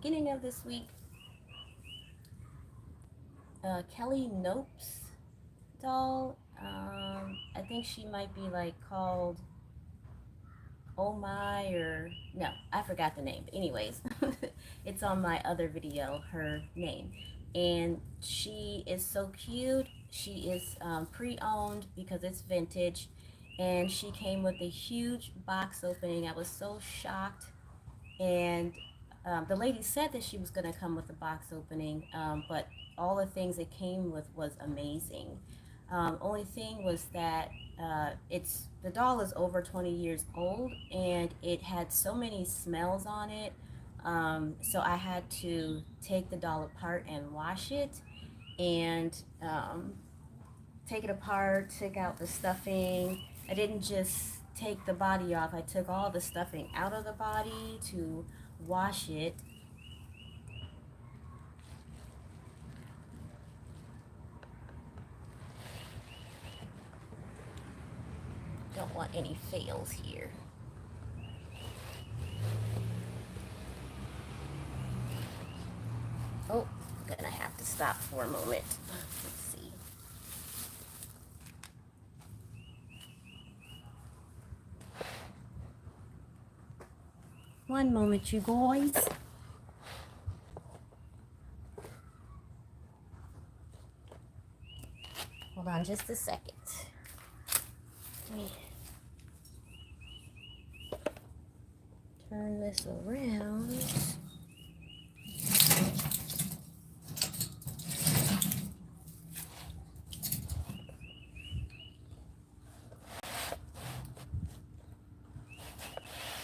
beginning of this week, Kelly Nope's doll. I think she might be like called Oh My, or no, I forgot the name. But anyways, it's on my other video, her name. And she is so cute. She is pre-owned because it's vintage. And she came with a huge box opening. I was so shocked. And the lady said that she was going to come with a box opening, but all the things it came with was amazing. Only thing was that the doll is over 20 years old, and it had so many smells on it. So I had to take the doll apart and wash it, and take it apart, take out the stuffing. I didn't just take the body off. I took all the stuffing out of the body to wash it. Don't want any fails here. Oh, gonna have to stop for a moment. Let's see. One moment, you guys. Hold on just a second. Let me turn this around.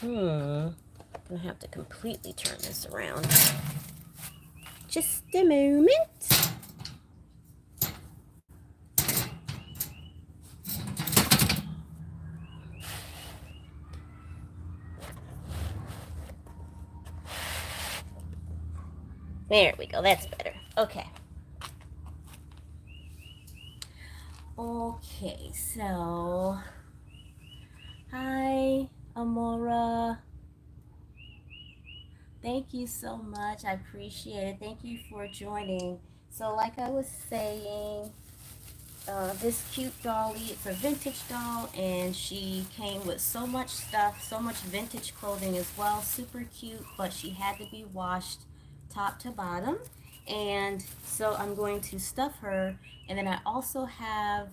I'm gonna have to completely turn this around. Just a moment. There we go, that's better. Okay. Okay, so hi, Amora. Thank you so much. I appreciate it. Thank you for joining. So like I was saying, this cute dolly, it's a vintage doll, and she came with so much stuff, so much vintage clothing as well. Super cute, but she had to be washed top to bottom. And so I'm going to stuff her. And then I also have,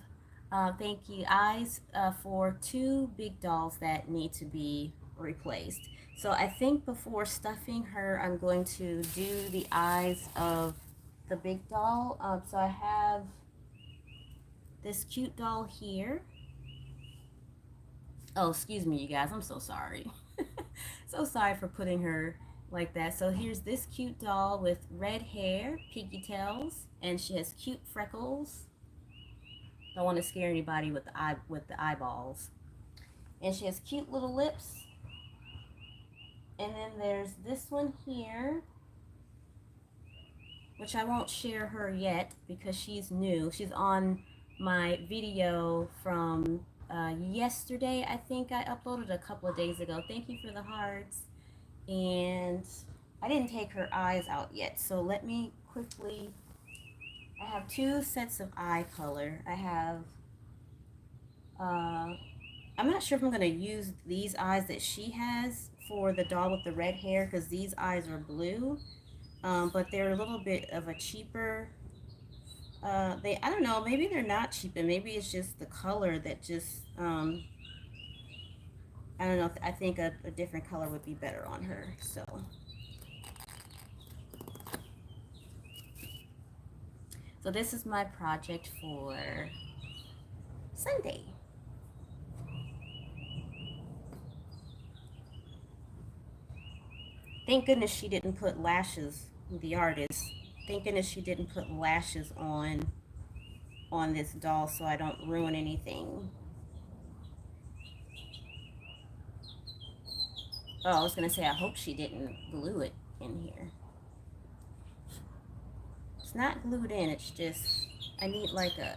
thank you, eyes for two big dolls that need to be replaced. So I think before stuffing her, I'm going to do the eyes of the big doll. So I have this cute doll here. Oh, excuse me, you guys. I'm so sorry. So sorry for putting her like that. So here's this cute doll with red hair, pinky tails, and she has cute freckles. Don't want to scare anybody with the eyeballs. And she has cute little lips. And then there's this one here, which I won't share her yet because she's new. She's on my video from yesterday. I think I uploaded a couple of days ago. Thank you for the hearts. And I didn't take her eyes out yet, so let me quickly, I have two sets of eye color. I have I'm not sure if I'm going to use these eyes that she has for the doll with the red hair, because these eyes are blue, but they're a little bit of a cheaper. I don't know, maybe they're not cheap, and maybe it's just the color that just, I don't know, I think a different color would be better on her, so this is my project for Sunday. Thank goodness she didn't put lashes, the artist. Thank goodness she didn't put lashes on this doll so I don't ruin anything. Oh, I was going to say, I hope she didn't glue it in here. It's not glued in, it's just, I need like a,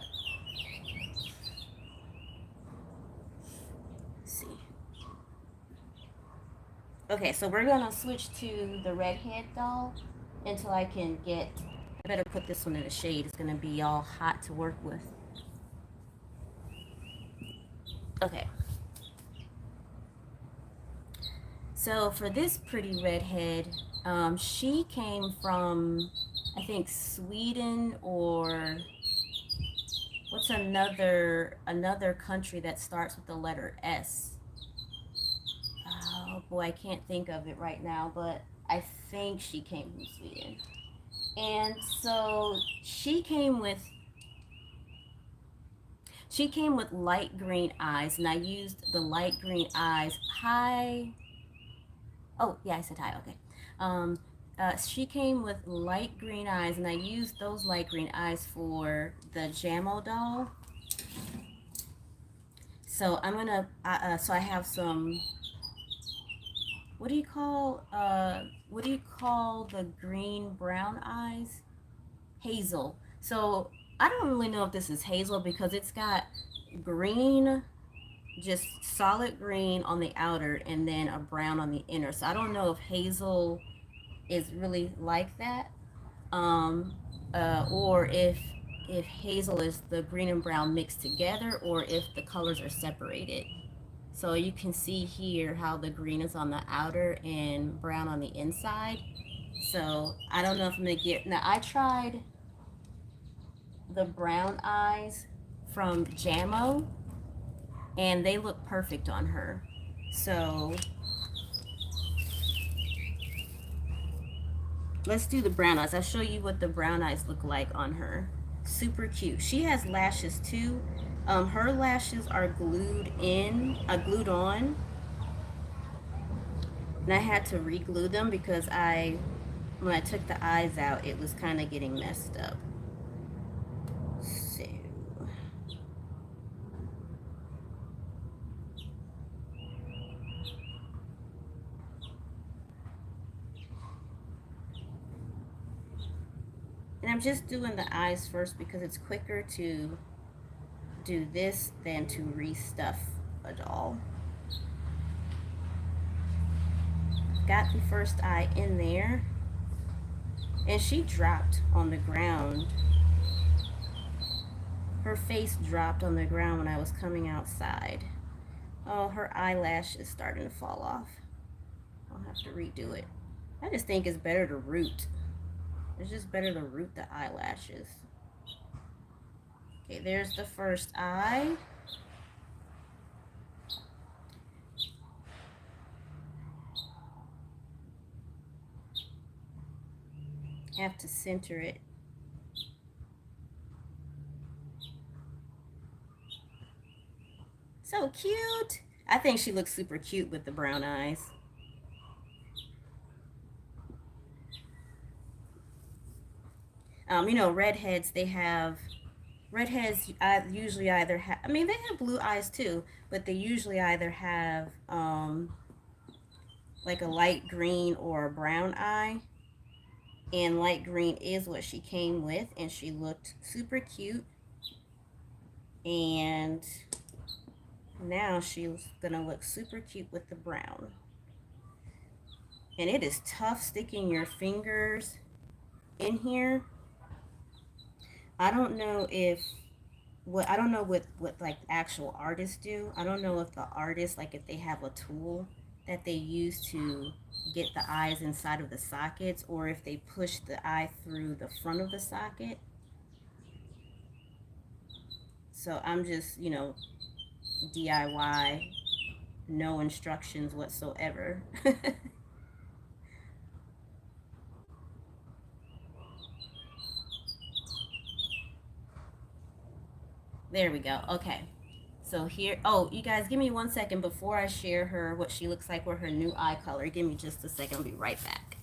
let's see. Okay, so we're gonna switch to the redhead doll until I can get. I better put this one in the shade. It's gonna be all hot to work with. Okay. So for this pretty redhead, she came from, I think, Sweden, or what's another country that starts with the letter S? Oh boy, I can't think of it right now, but I think she came from Sweden. And so she came with light green eyes, and I used the light green eyes. Hi. Oh, yeah, I said hi. Okay. Um, she came with light green eyes, and I used those light green eyes for the Jamo doll. So I'm gonna. So I have some. What do you call the green brown eyes? Hazel. So I don't really know if this is hazel because it's got green, just solid green on the outer, and then a brown on the inner. So I don't know if hazel is really like that, um, or if hazel is the green and brown mixed together, or if the colors are separated. So you can see here how the green is on the outer and brown on the inside. So I don't know if I'm gonna get. Now I tried the brown eyes from Jamo, and they look perfect on her. So let's do the brown eyes. I'll show you what the brown eyes look like on her. Super cute. She has lashes too. Her lashes are glued on, and I had to re-glue them because when I took the eyes out, it was kind of getting messed up. So and I'm just doing the eyes first because it's quicker to do this than to restuff a doll. Got the first eye in there, and she dropped on the ground. Her face dropped on the ground when I was coming outside. Oh, her eyelash is starting to fall off. I'll have to redo it. I just think it's better to root. It's just better to root the eyelashes. Okay, there's the first eye. Have to center it. So cute. I think she looks super cute with the brown eyes. You know, redheads, redheads usually either have, I mean, they have blue eyes too, but they usually either have like a light green or a brown eye. And light green is what she came with, and she looked super cute. And now she's gonna look super cute with the brown. And it is tough sticking your fingers in here. I don't know if I don't know what like actual artists do. I don't know if the artists, like, if they have a tool that they use to get the eyes inside of the sockets, or if they push the eye through the front of the socket. So I'm just, DIY, no instructions whatsoever. There we go. Okay. So here, oh, you guys, give me 1 second before I share her, what she looks like with her new eye color. Give me just a second. I'll be right back.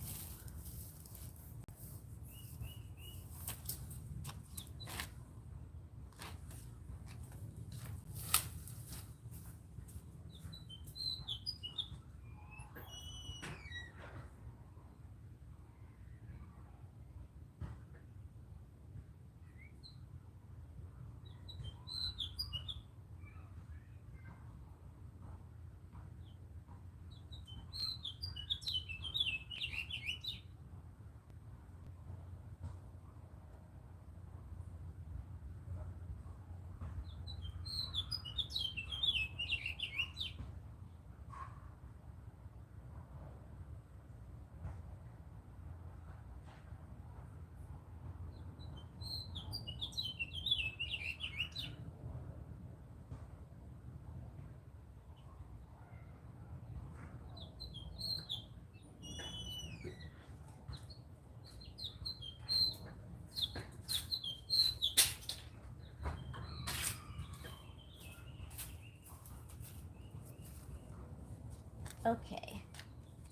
Okay,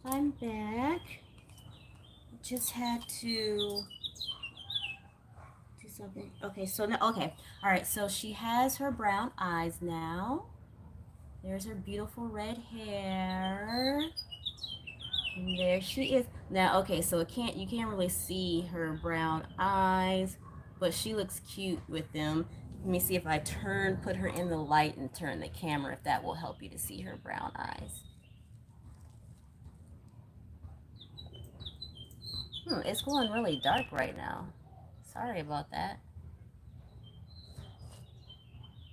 I'm back. Just had to do something. Okay, so now, okay. All right, so she has her brown eyes now. There's her beautiful red hair. And there she is. Now, okay, so you can't really see her brown eyes, but she looks cute with them. Let me see if I put her in the light and turn the camera, if that will help you to see her brown eyes. It's going really dark right now. Sorry about that.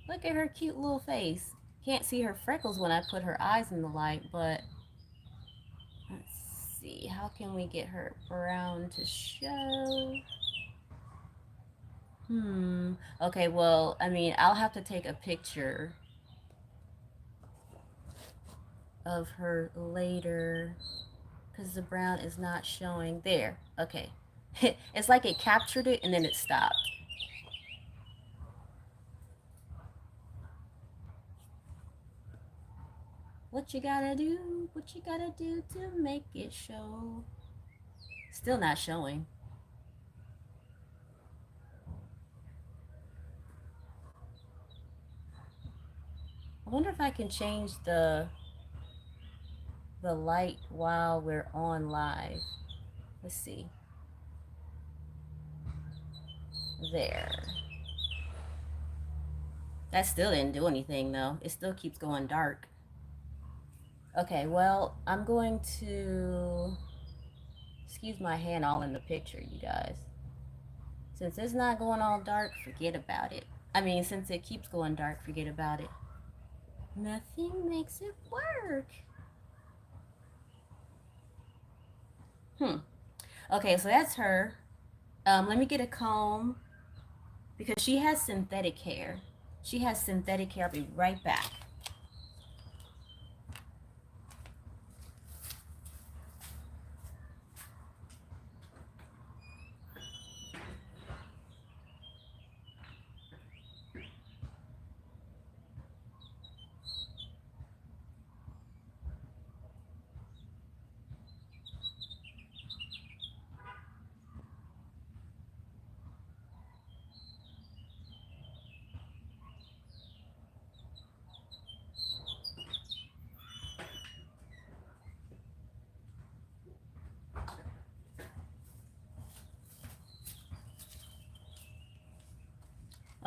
Look at her cute little face. Can't see her freckles when I put her eyes in the light, but let's see. How can we get her brown to show? Okay, well, I mean, I'll have to take a picture of her later because the brown is not showing. There. Okay. It's like it captured it and then it stopped. What you gotta do? What you gotta do to make it show? Still not showing. I wonder if I can change the light while we're on live. Let's see. There. That still didn't do anything though. It still keeps going dark. Okay, well, I'm going to excuse my hand all in the picture, you guys. Since it's not going all dark, forget about it. I mean, since it keeps going dark, forget about it. Nothing makes it work. Okay, so that's her. Let me get a comb because she has synthetic hair. She has synthetic hair. I'll be right back.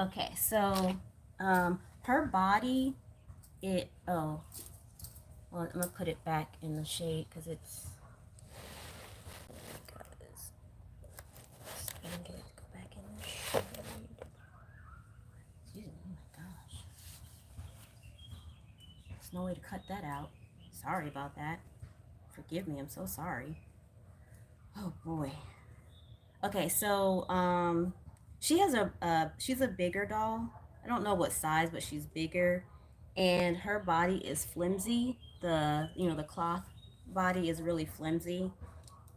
Okay, so her body, well, I'm gonna put it back in the shade because it's, go back in the shade. Excuse me, oh my gosh. There's no way to cut that out. Sorry about that. Forgive me, I'm so sorry. Oh boy. Okay, so she's a bigger doll. I don't know what size, but she's bigger, and her body is flimsy. The cloth body is really flimsy,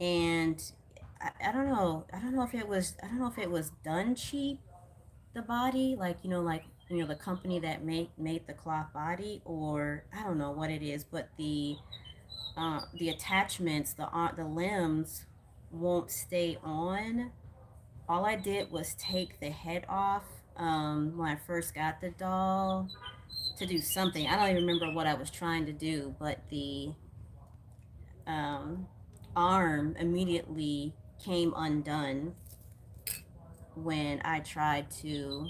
and I don't know. I don't know if it was done cheap, the body, like the company that made the cloth body, or I don't know what it is, but the attachments, the limbs won't stay on. All I did was take the head off when I first got the doll to do something. I don't even remember what I was trying to do, but the um, arm immediately came undone when I tried to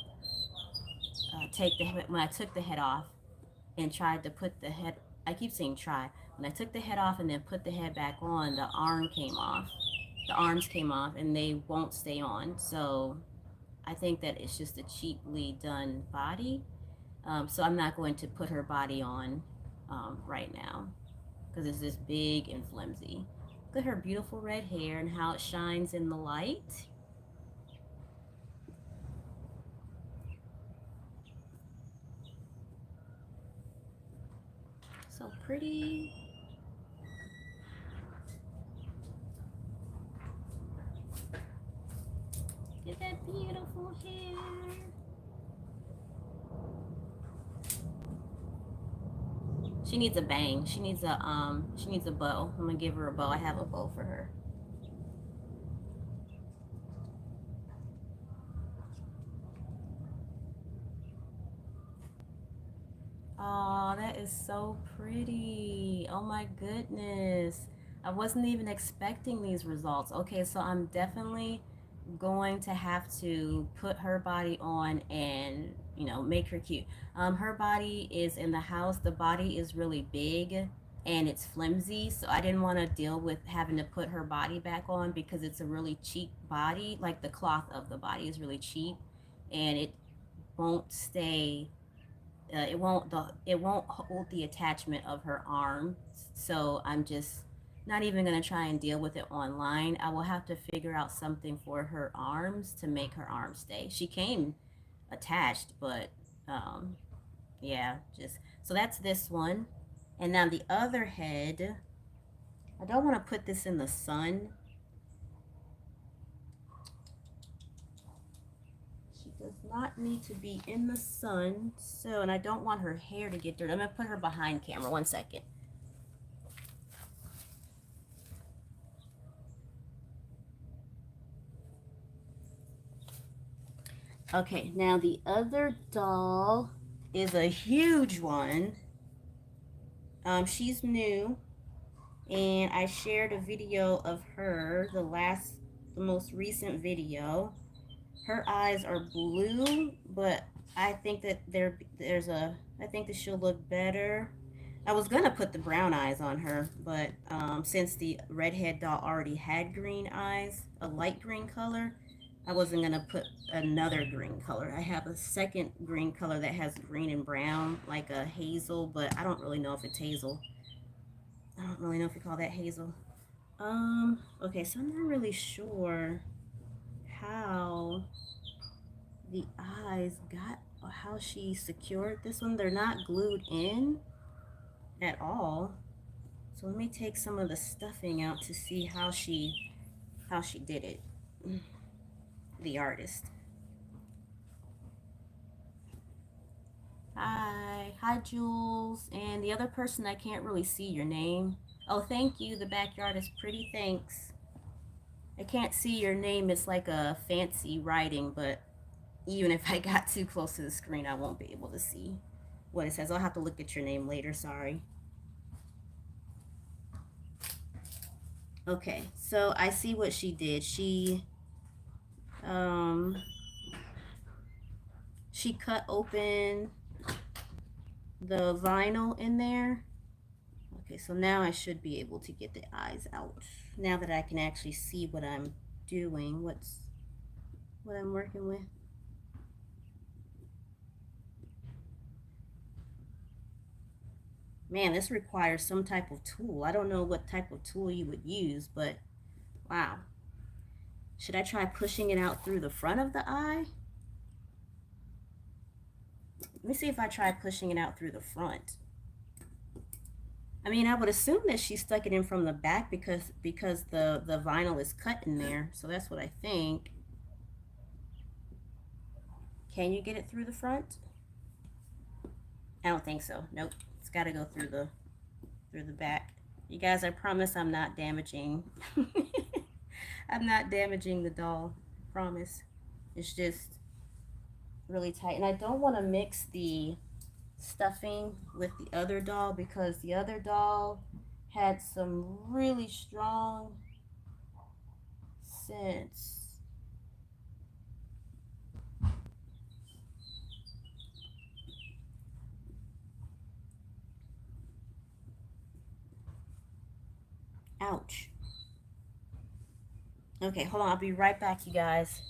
when I took the head off and tried to put the head. I keep saying try. When I took the head off and then put the head back on, the arm came off. The arms came off and they won't stay on. So I think that it's just a cheaply done body. So I'm not going to put her body on right now because it's just big and flimsy. Look at her beautiful red hair and how it shines in the light. So pretty. Look at that beautiful hair. She needs a bang. She needs a bow. I'm gonna give her a bow. I have a bow for her. Oh, that is so pretty. Oh my goodness. I wasn't even expecting these results. Okay, so I'm definitely going to have to put her body on and, make her cute. Her body is in the house. The body is really big and it's flimsy, so I didn't want to deal with having to put her body back on because it's a really cheap body. Like the cloth of the body is really cheap and it won't stay it won't hold the attachment of her arm. So I'm just not even going to try and deal with it online. I will have to figure out something for her arms to make her arms stay. She came attached, but um yeah, just so that's this one. And now the other head, I don't want to put this in the sun. She does not need to be in the sun. So, and I don't want her hair to get dirty. I'm going to put her behind camera. One second. Okay, now the other doll is a huge one. She's new, and I shared a video of her, the most recent video. Her eyes are blue, but I think that I think that she'll look better. I was gonna put the brown eyes on her, but since the redhead doll already had green eyes, a light green color, I wasn't gonna put another green color. I have a second green color that has green and brown, like a hazel, but I don't really know if it's hazel. I don't really know if you call that hazel. Okay, so I'm not really sure how the eyes got, or how she secured this one. They're not glued in at all. So let me take some of the stuffing out to see how she did it. The artist. Hi Jules, and the other person I can't really see your name. Oh, thank you. The backyard is pretty. Thanks. I can't see your name. It's like a fancy writing, but even if I got too close to the screen, I won't be able to see what it says. I'll have to look at your name later. Sorry. Okay, so I see what she did. Um she cut open the vinyl in there. Okay, so now I should be able to get the eyes out. Now that I can actually see what I'm doing, what I'm working with. Man, this requires some type of tool. I don't know what type of tool you would use, but wow. Should I try pushing it out through the front of the eye? Let me see if I try pushing it out through the front. I mean, I would assume that she stuck it in from the back because the vinyl is cut in there. So that's what I think. Can you get it through the front? I don't think so. Nope. It's got to go through the back. You guys, I promise I'm not damaging. I'm not damaging the doll. I promise. It's just really tight, and I don't want to mix the stuffing with the other doll because the other doll had some really strong scents. Ouch. Okay, hold on. I'll be right back, you guys.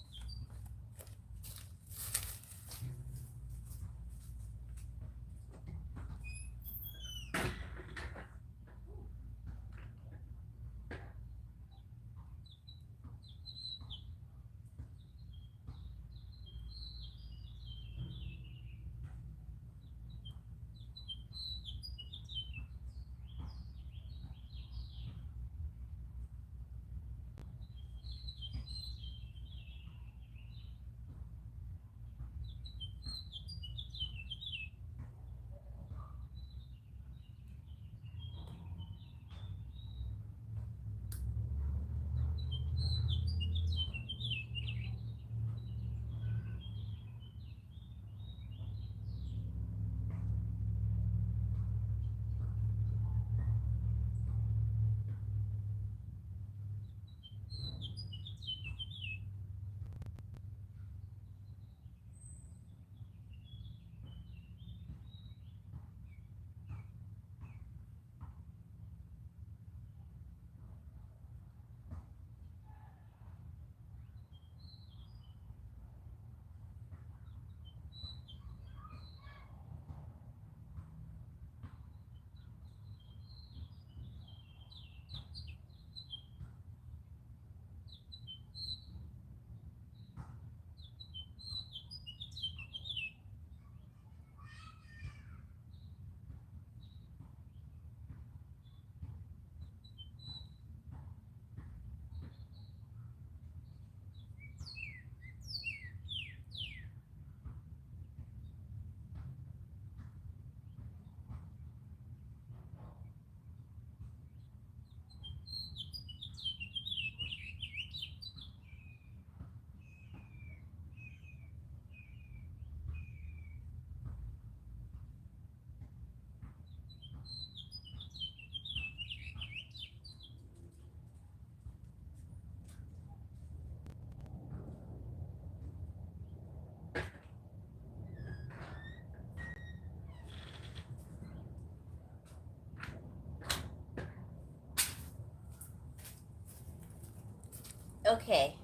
Okay.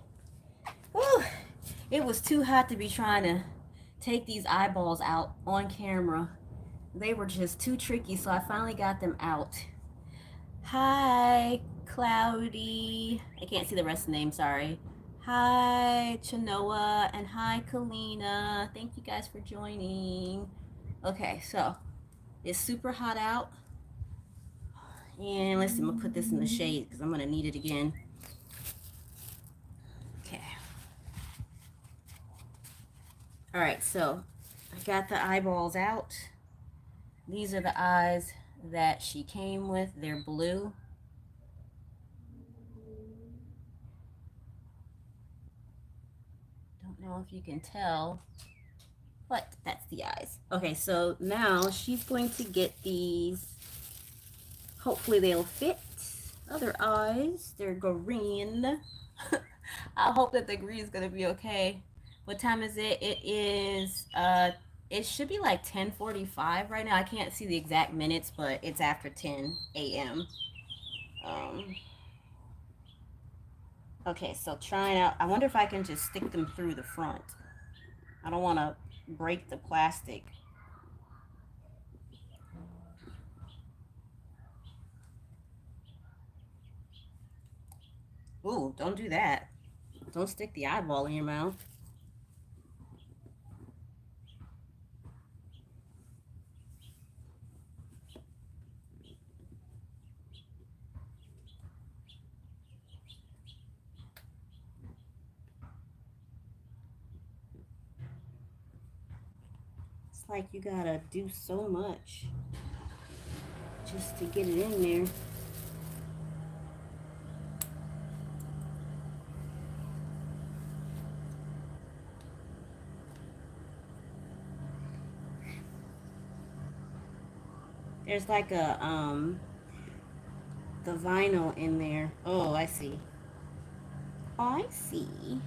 Whew. It was too hot to be trying to take these eyeballs out on camera. They were just too tricky, so I finally got them out. Hi, Cloudy. I can't see the rest of the name, sorry. Hi, Chanoa, and hi, Kalina. Thank you guys for joining. Okay, so it's super hot out. And let's see, I'm gonna put this in the shade because I'm gonna need it again. Okay. All right, so I got the eyeballs out. These are the eyes that she came with. They're blue. Don't know if you can tell, but that's the eyes. Okay, so now she's going to get these. Hopefully they'll fit. Other eyes, they're green. I hope that the green is gonna be okay. What time is it? It is it should be like 10:45 right now. I can't see the exact minutes, but it's after 10 a.m. Um okay, so trying out, I wonder if I can just stick them through the front. I don't want to break the plastic. Ooh, don't do that. Don't stick the eyeball in your mouth. It's like you gotta do so much just to get it in there. There's like the vinyl in there. Oh, I see. I see.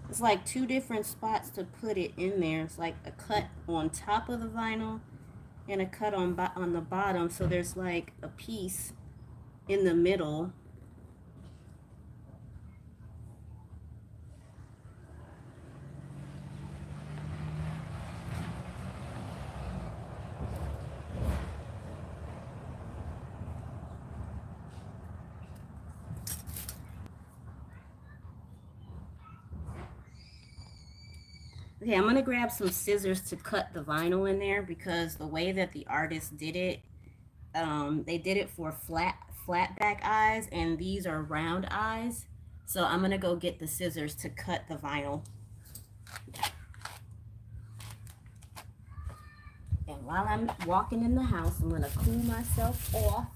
It's like two different spots to put it in there. It's like a cut on top of the vinyl and a cut on the bottom. So there's like a piece in the middle. Okay, I'm gonna grab some scissors to cut the vinyl in there because the way that the artist did it, they did it for flat back eyes, and these are round eyes. So I'm gonna go get the scissors to cut the vinyl. And while I'm walking in the house, I'm gonna cool myself off.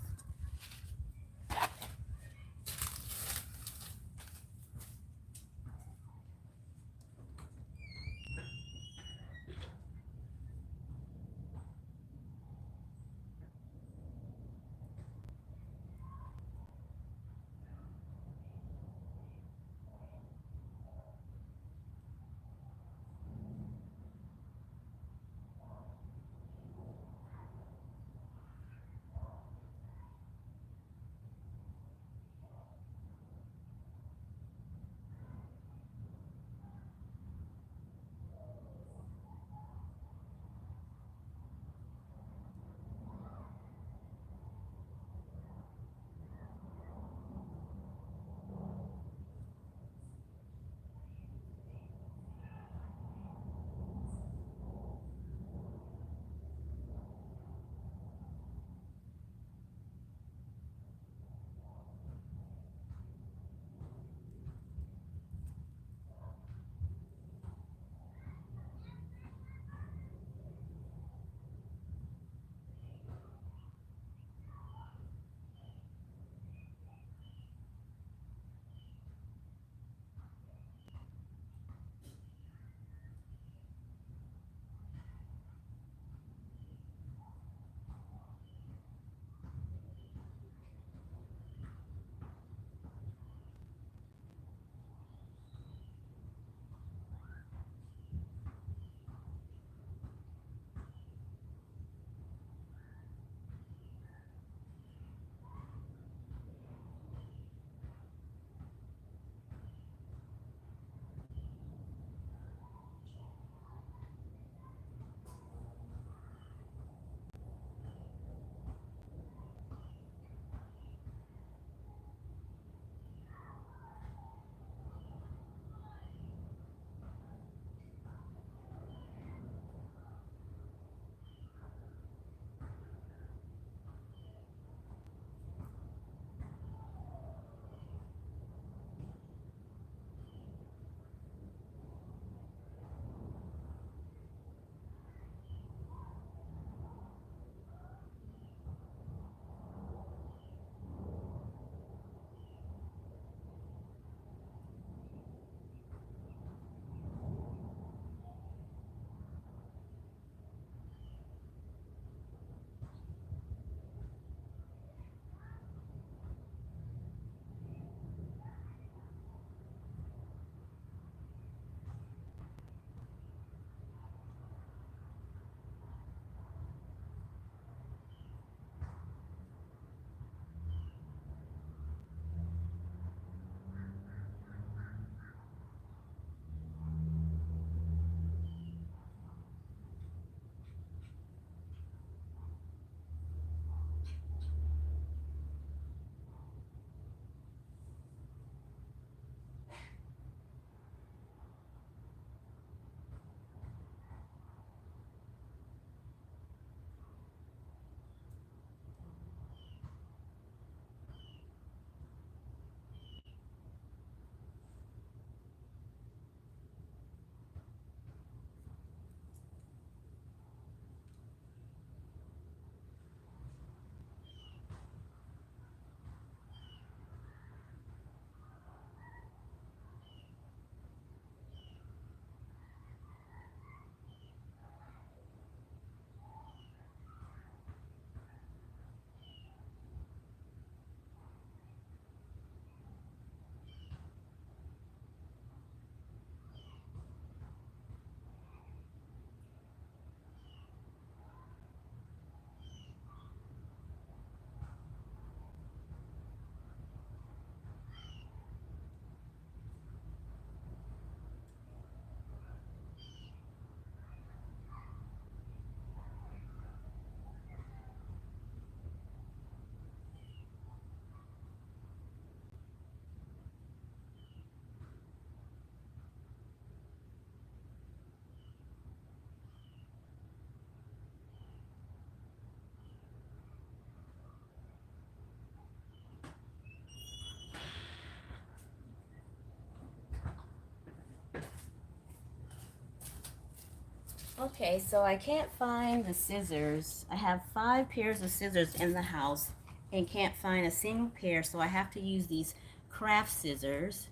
Okay, so I can't find the scissors. I have 5 pairs of scissors in the house and can't find a single pair, so I have to use these craft scissors.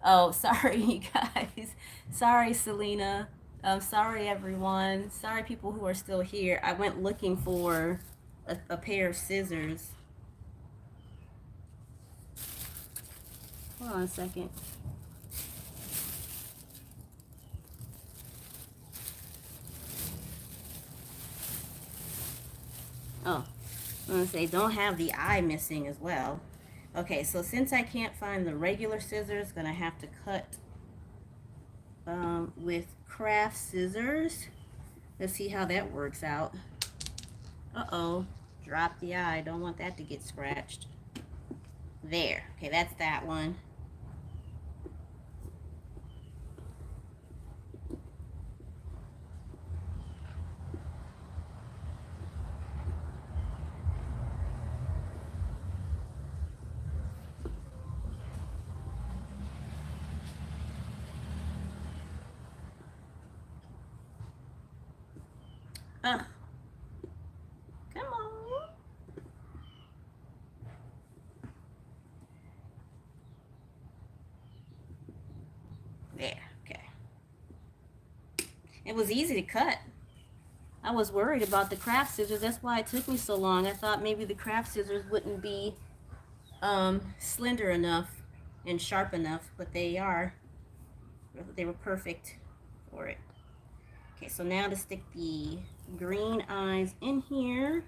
Oh, sorry, you guys. Sorry, Selena. Sorry, everyone. Sorry, people who are still here. I went looking for a pair of scissors. Hold on a second. Oh, I'm gonna say don't have the eye missing as well. Okay, so since I can't find the regular scissors, gonna have to cut with craft scissors. Let's see how that works out. Uh-oh, drop the eye. Don't want that to get scratched. There. Okay, that's that one. Ugh. Come on. There. Okay. It was easy to cut. I was worried about the craft scissors. That's why it took me so long. I thought maybe the craft scissors wouldn't be slender enough and sharp enough, but they are. They were perfect for it. Okay, so now to stick the green eyes in here.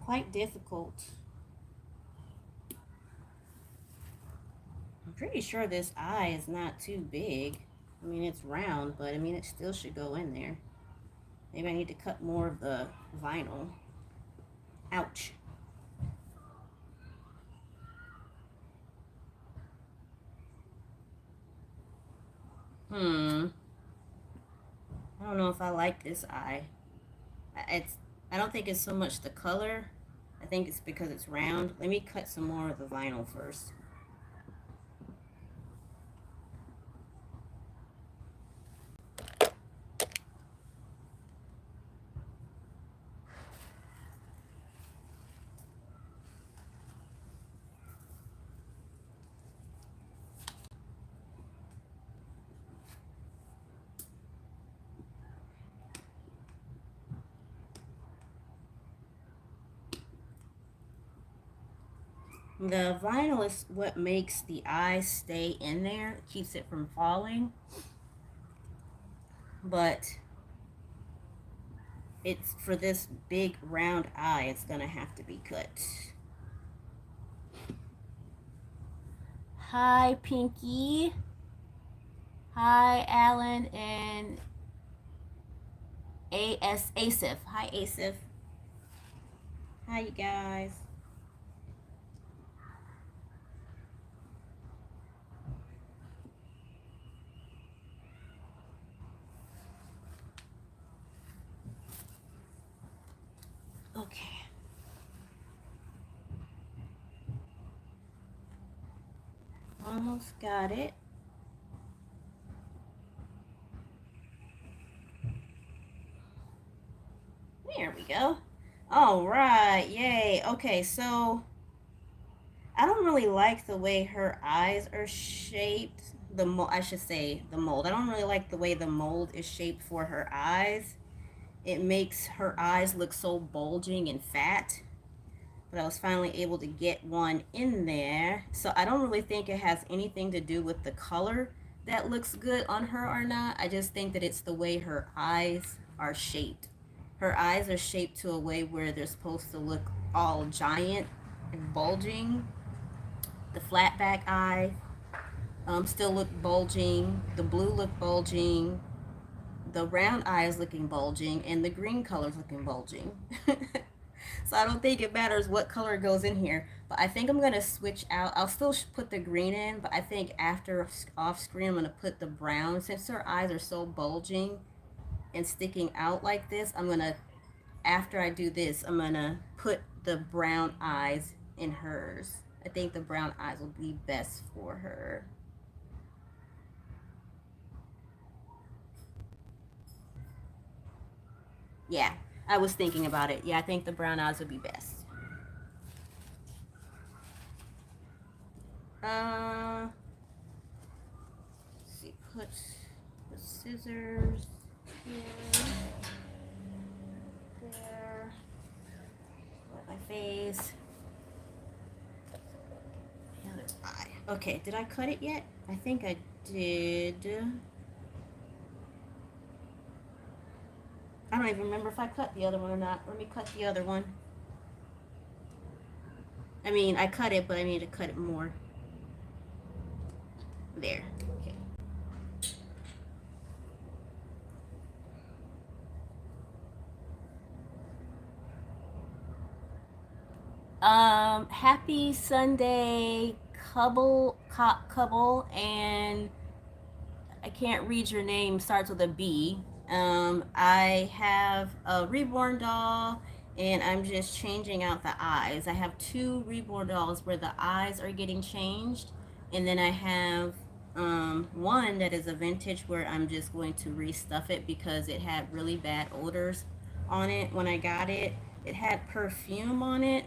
Quite difficult. I'm pretty sure this eye is not too big. I mean, it's round, but I mean, it still should go in there. Maybe I need to cut more of the vinyl. Ouch. I don't know if I like this eye. I don't think it's so much the color. I think it's because it's round. Let me cut some more of the vinyl first. The vinyl is what makes the eye stay in there, keeps it from falling. But it's for this big round eye, it's gonna have to be cut. Hi, Pinky. Hi, Alan and Asif. Hi, Asif. Hi, you guys. Okay. Almost got it. There we go. All right. Yay. Okay, so I don't really like the way her eyes are shaped. I should say the mold. I don't really like the way the mold is shaped for her eyes. It makes her eyes look so bulging and fat. but I was finally able to get one in there. So I don't really think it has anything to do with the color that looks good on her or not. I just think that it's the way her eyes are shaped. Her eyes are shaped to a way where they're supposed to look all giant and bulging. The flat back eye still look bulging. The blue look bulging. The round eye is looking bulging, and the green color is looking bulging. So I don't think it matters what color goes in here, but I think I'm going to switch out. I'll still put the green in, but I think after off screen I'm going to put the brown. Since her eyes are so bulging and sticking out like this, I'm going to, after I do this, I'm going to put the brown eyes in hers. I think the brown eyes will be best for her. Yeah, I was thinking about it. Yeah, I think the brown eyes would be best. Let's see, put the scissors here, there, let my face, the other eye. Okay, did I cut it yet? I think I did. I don't even remember if I cut the other one or not. Let me cut the other one. I mean, I cut it, but I need to cut it more. There. Okay. Happy Sunday, Cubble, and I can't read your name, starts with a B. I have a reborn doll, and I'm just changing out the eyes. I have two reborn dolls where the eyes are getting changed, and then I have one that is a vintage where I'm just going to restuff it because it had really bad odors on it when I got it. It had perfume on it,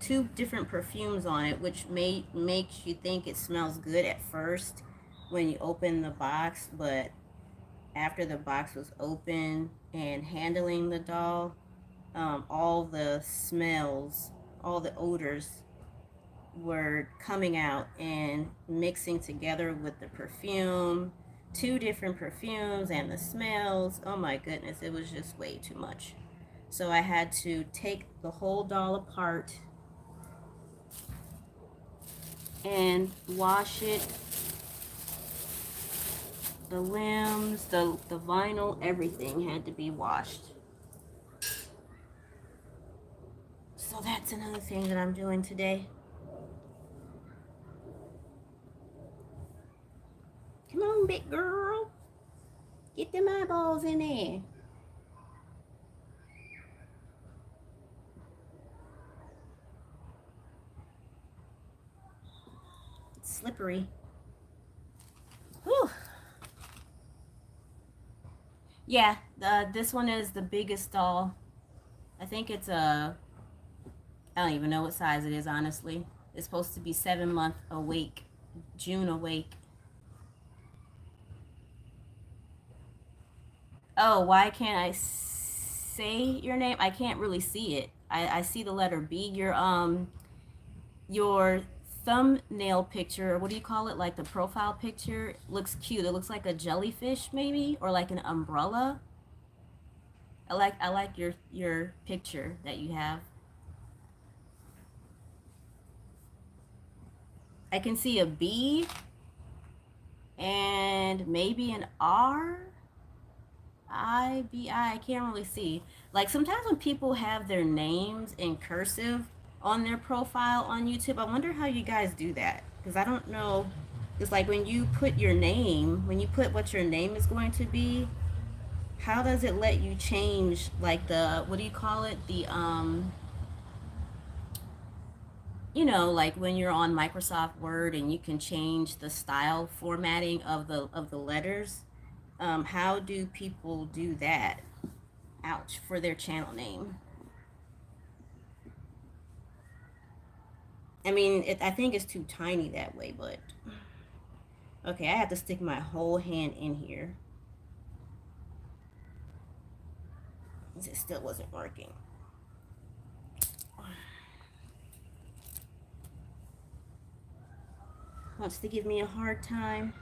two different perfumes on it, which makes you think it smells good at first when you open the box, but after the box was open and handling the doll, all the smells, all the odors were coming out and mixing together with the perfume, two different perfumes and the smells. Oh my goodness, it was just way too much. So I had to take the whole doll apart and wash it. The limbs, the vinyl, everything had to be washed. So that's another thing that I'm doing today. Come on, big girl. Get them eyeballs in there. It's slippery. Whew. Yeah, this one is the biggest doll. I think it's I don't even know what size it is, honestly. It's supposed to be 7-month awake, June awake. Oh, why can't I say your name? I can't really see it. I see the letter B. Your thumbnail picture, or what do you call it? Like the profile picture looks cute. It looks like a jellyfish maybe, or like an umbrella. I like your picture that you have. I can see a B and maybe an R. I can't really see. Like sometimes when people have their names in cursive on their profile on YouTube, I wonder how you guys do that. Because I don't know. It's like when you put your name, when you put what your name is going to be, how does it let you change like the, what do you call it? The you know, like when you're on Microsoft Word and you can change the style formatting of the letters. How do people do that? Ouch, for their channel name. I mean, I think it's too tiny that way, but okay, I have to stick my whole hand in here. It still wasn't working. wants to give me a hard time.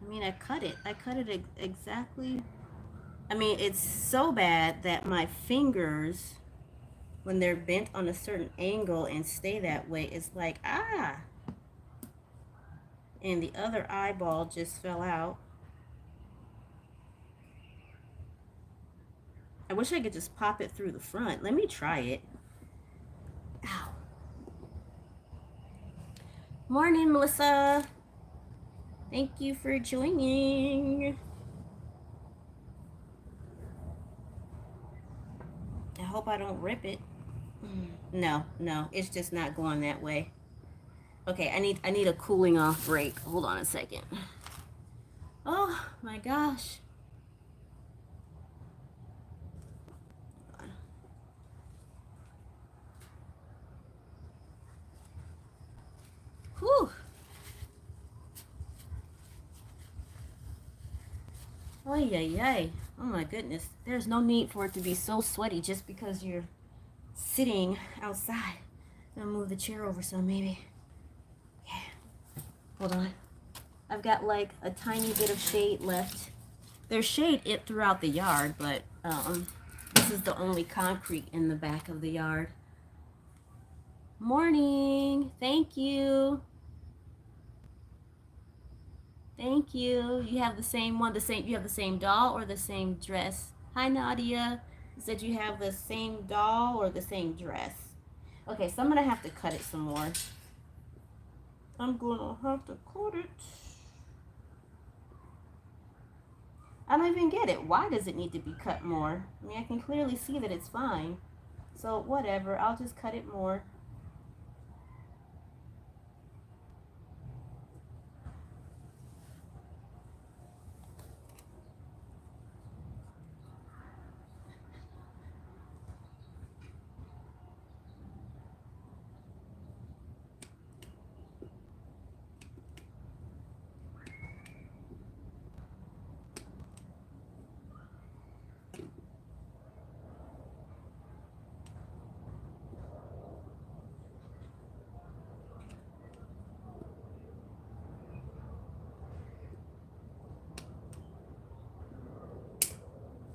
I mean, I cut it. I cut it exactly. I mean, it's so bad that my fingers, when they're bent on a certain angle and stay that way, it's like, ah. And the other eyeball just fell out. I wish I could just pop it through the front. Let me try it. Ow. Morning, Melissa. Thank you for joining. I hope I don't rip it. No, it's just not going that way. Okay, I need a cooling off break. Hold on a second. Oh my gosh. Whew. Ay, ay, ay. Oh my goodness. There's no need for it to be so sweaty just because you're sitting outside. I'm gonna move the chair over some maybe. Yeah. Hold on. I've got like a tiny bit of shade left. There's shade throughout the yard, but this is the only concrete in the back of the yard. Morning. Thank you. Thank you. You have the same one, you have the same doll or the same dress? Hi, Nadia. You said you have the same doll or the same dress? Okay, so I'm going to have to cut it some more. I'm going to have to cut it. I don't even get it. Why does it need to be cut more? I mean, I can clearly see that it's fine. So whatever, I'll just cut it more.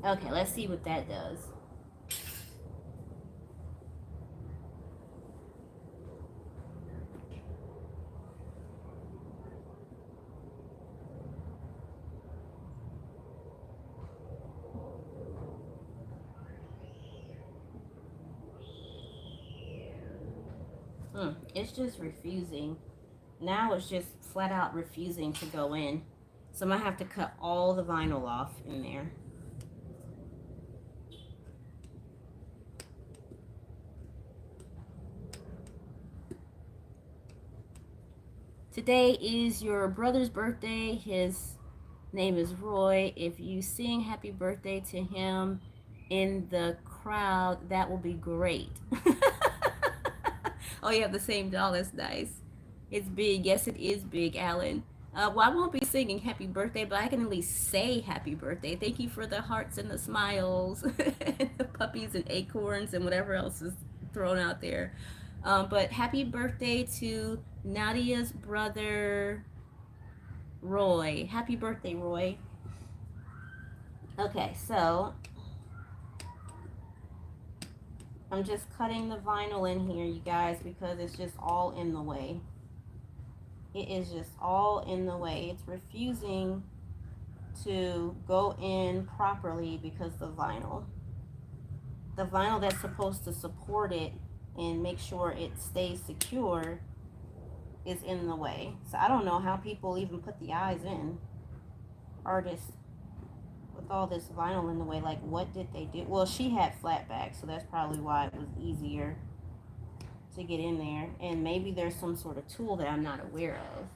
Okay, let's see what that does. It's just refusing. Now it's just flat out refusing to go in. So I'm going to have to cut all the vinyl off in there. Today is your brother's birthday. His name is Roy. If you sing happy birthday to him in the crowd, that will be great. Oh, you have the same doll. That's nice. It's big. Yes, it is big, Alan. Well, I won't be singing happy birthday, but I can at least say happy birthday. Thank you for the hearts and the smiles and the puppies and acorns and whatever else is thrown out there. But happy birthday to Nadia's brother, Roy. Happy birthday, Roy. Okay, so I'm just cutting the vinyl in here, you guys, because it's just all in the way. It is just all in the way. It's refusing to go in properly because the vinyl that's supposed to support it and make sure it stays secure is in the way. So I don't know how people even put the eyes in. Artists with all this vinyl in the way, like what did they do? Well, she had flat back, so that's probably why it was easier to get in there. And maybe there's some sort of tool that I'm not aware of.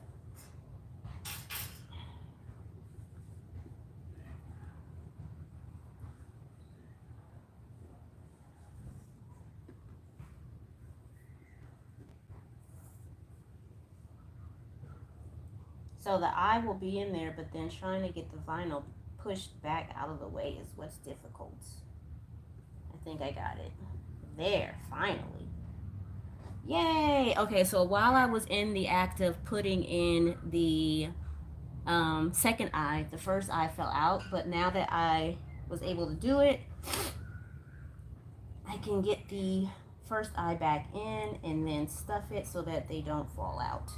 So the eye will be in there, but then trying to get the vinyl pushed back out of the way is what's difficult. I think I got it. There, finally. Yay! Okay, so while I was in the act of putting in the second eye, the first eye fell out, but now that I was able to do it, I can get the first eye back in and then stuff it so that they don't fall out.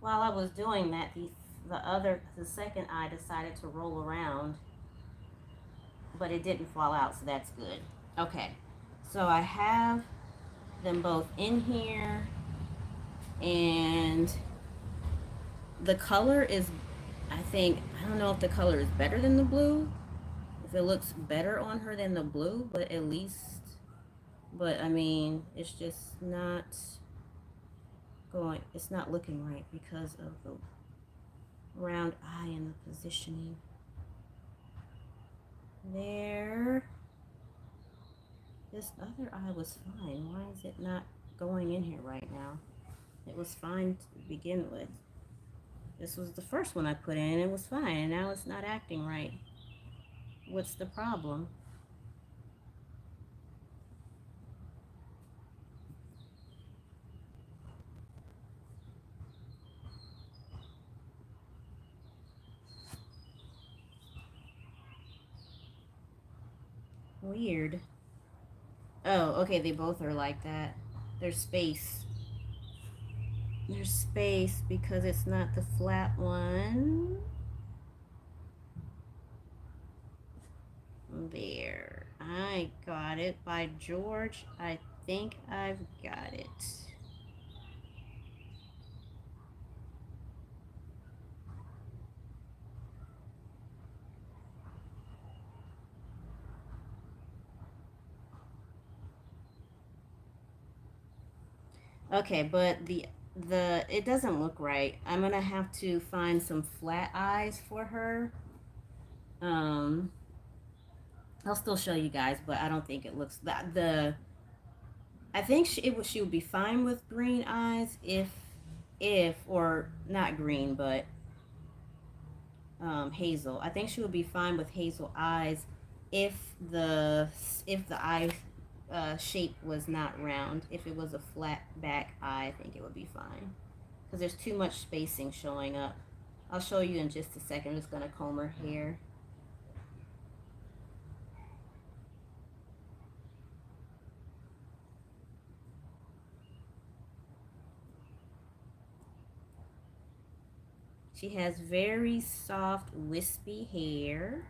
While I was doing that, the second eye decided to roll around, but it didn't fall out, so that's good. Okay, so I have them both in here, and the color is, I don't know if the color is better than the blue, if it looks better on her than the blue, but at least, but I mean, it's just not it's not looking right because of the round eye and the positioning. There. This other eye was fine. Why is it not going in here right now? It was fine to begin with. This was the first one I put in, and it was fine, and now it's not acting right. What's the problem? Weird. Oh, okay, they both are like that. There's space. There's space because it's not the flat one. There. I got it. By George, I think I've got it. Okay, but the it doesn't look right. I'm gonna have to find some flat eyes for her. Um, I'll still show you guys, but I don't think it looks that the. I think she would be fine with green eyes if or not green, but hazel. I think she would be fine with hazel eyes if the if the eye shape was not round. If it was a flat back eye, I think it would be fine because there's too much spacing showing up. I'll show you in just a second. I'm just gonna comb her hair. She has very soft, wispy hair.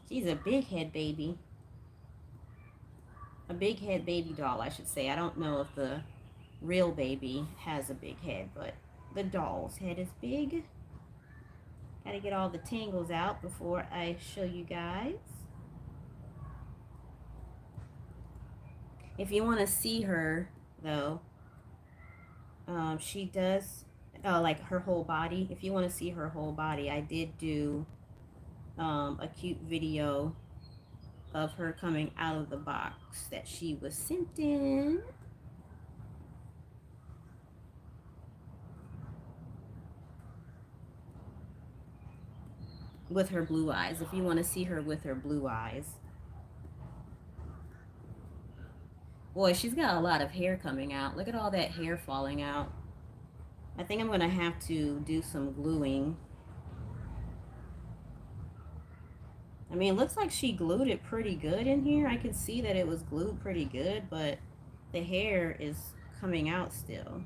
She's a big head baby. A big head baby doll, I should say. I don't know if the real baby has a big head, but the doll's head is big. Gotta get all the tangles out before I show you guys. If you want to see her, though, she does, like her whole body. If you want to see her whole body, I did do a cute video of her coming out of the box that she was sent in. With her blue eyes, if you want to see her with her blue eyes. Boy, she's got a lot of hair coming out. Look at all that hair falling out. I think I'm going to have to do some gluing. I mean, it looks like she glued it pretty good in here. I can see that it was glued pretty good, but the hair is coming out still.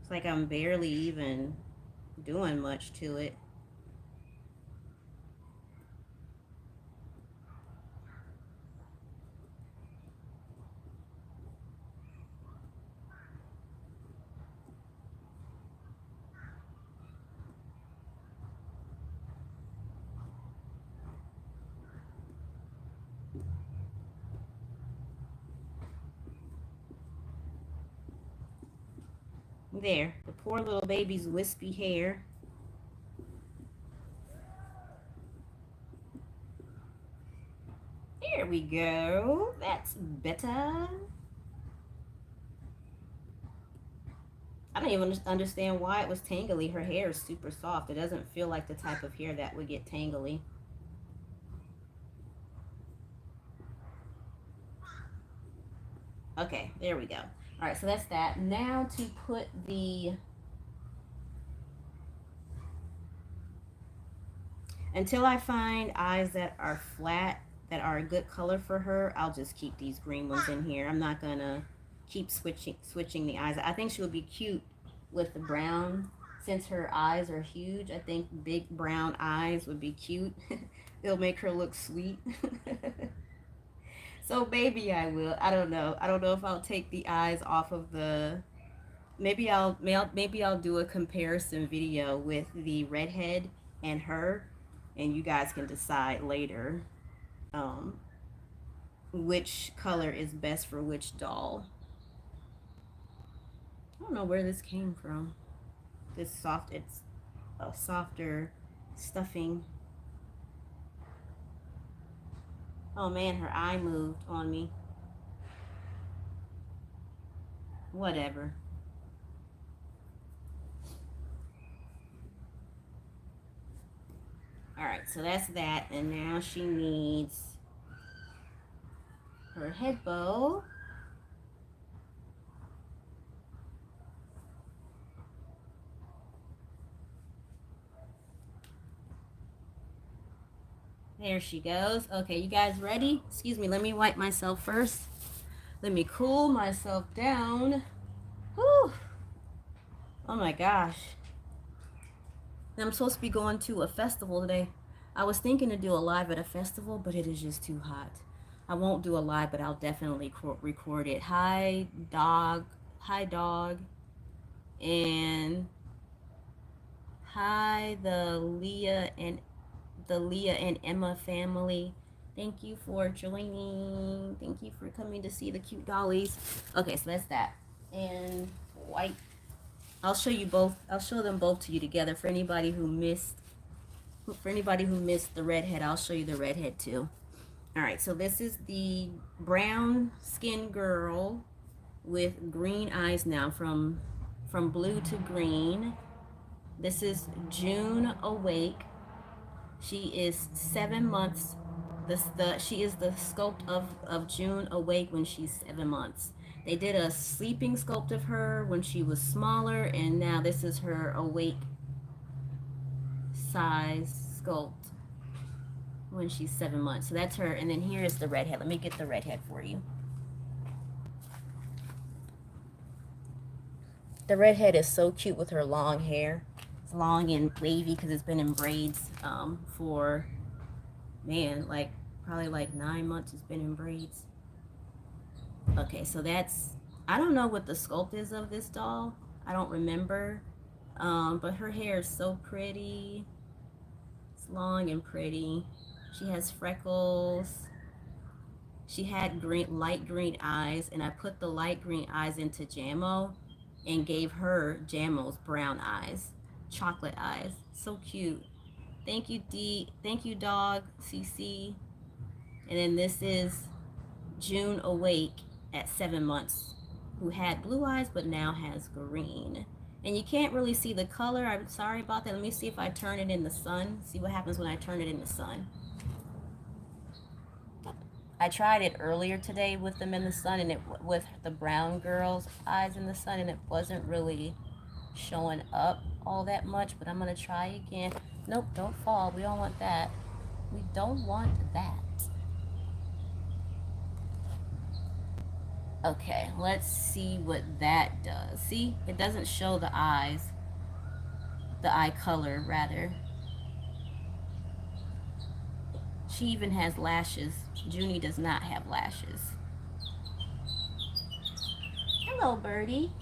It's like I'm barely even doing much to it. There, the poor little baby's wispy hair. There we go. That's better. I don't even understand why it was tangly. Her hair is super soft. It doesn't feel like the type of hair that would get tangly. Okay, there we go. All right, so that's that. Now to put the... Until I find eyes that are flat, that are a good color for her, I'll just keep these green ones in here. I'm not gonna keep switching the eyes. I think she would be cute with the brown. Since her eyes are huge, I think big brown eyes would be cute. It'll make her look sweet. So maybe I will. I don't know. I don't know if I'll take the eyes off of the... Maybe I'll do a comparison video with the redhead and her, and you guys can decide later um, which color is best for which doll. I don't know where this came from. It's a softer stuffing. Oh man, her eye moved on me. Whatever. Alright, so that's that. And now she needs her head bow. There she goes. Okay, you guys ready? Excuse me, let me wipe myself first. Let me cool myself down. Whew. Oh my gosh. I'm supposed to be going to a festival today. I was thinking to do a live at a festival, but it is just too hot. I won't do a live, but I'll definitely record it. Hi, dog. Hi, dog. And hi, the Leah and Emma family. Thank you for joining. Thank you for coming to see the cute dollies. Okay, so that's that. And white. I'll show you both. I'll show them both to you together. For anybody who missed the redhead, I'll show you the redhead too. All right, so this is the brown skin girl with green eyes now, from blue to green. This is June Awake. She is 7 months. She is the sculpt of June Awake when she's 7 months. They did a sleeping sculpt of her when she was smaller, and now this is her awake size sculpt when she's 7 months. So that's her, and then here is the redhead. Let me get the redhead for you. The redhead is so cute with her long hair. It's long and wavy because it's been in braids for, man, like probably like 9 months it's been in braids. Okay, so that's, I don't know what the sculpt is of this doll. I don't remember. But her hair is so pretty. It's long and pretty. She has freckles. She had light green eyes, and I put the light green eyes into Jamo and gave her Jamo's brown eyes. Chocolate eyes. So cute. Thank you, D. Thank you, dog. CC. And then this is June Awake at 7 months, who had blue eyes but now has green. And you can't really see the color. I'm sorry about that. Let me see if I turn it in the sun. See what happens when I turn it in the sun. I tried it earlier today with them in the sun, and it with the brown girl's eyes in the sun, and it wasn't really showing up all that much. But I'm gonna try again. Nope, don't fall. We don't want that. We don't want that. Okay, let's see what that does. See, it doesn't show the eyes, the eye color rather. She even has lashes. Junie does not have lashes. Hello, birdie.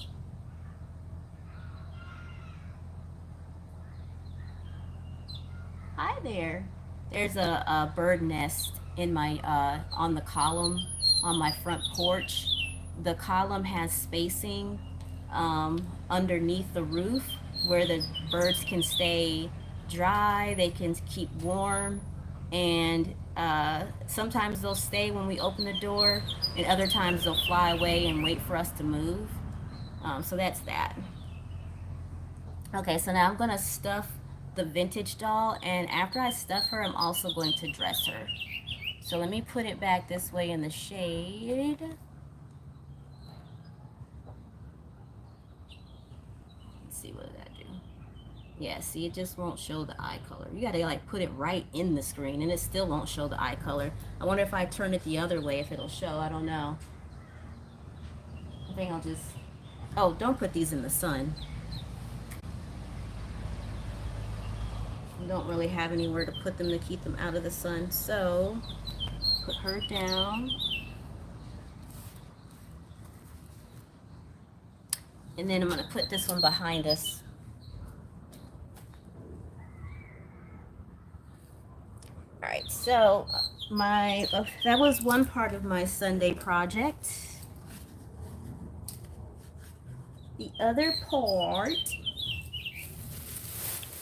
Hi there. There's a bird nest in my on the column on my front porch. The column has spacing underneath the roof where the birds can stay dry, they can keep warm, and sometimes they'll stay when we open the door, and other times they'll fly away and wait for us to move. So that's that. Okay, so now I'm going to stuff the vintage doll, and after I stuff her, I'm also going to dress her. So let me put it back this way in the shade. Let's see, what did that do? Yeah, see, it just won't show the eye color. You gotta like put it right in the screen, and it still won't show the eye color. I wonder if I turn it the other way, if it'll show. I don't know. I think I'll just... Oh, don't put these in the sun. You don't really have anywhere to put them to keep them out of the sun. So, put her down. And then I'm going to put this one behind us. Alright, so that was one part of my Sunday project. The other part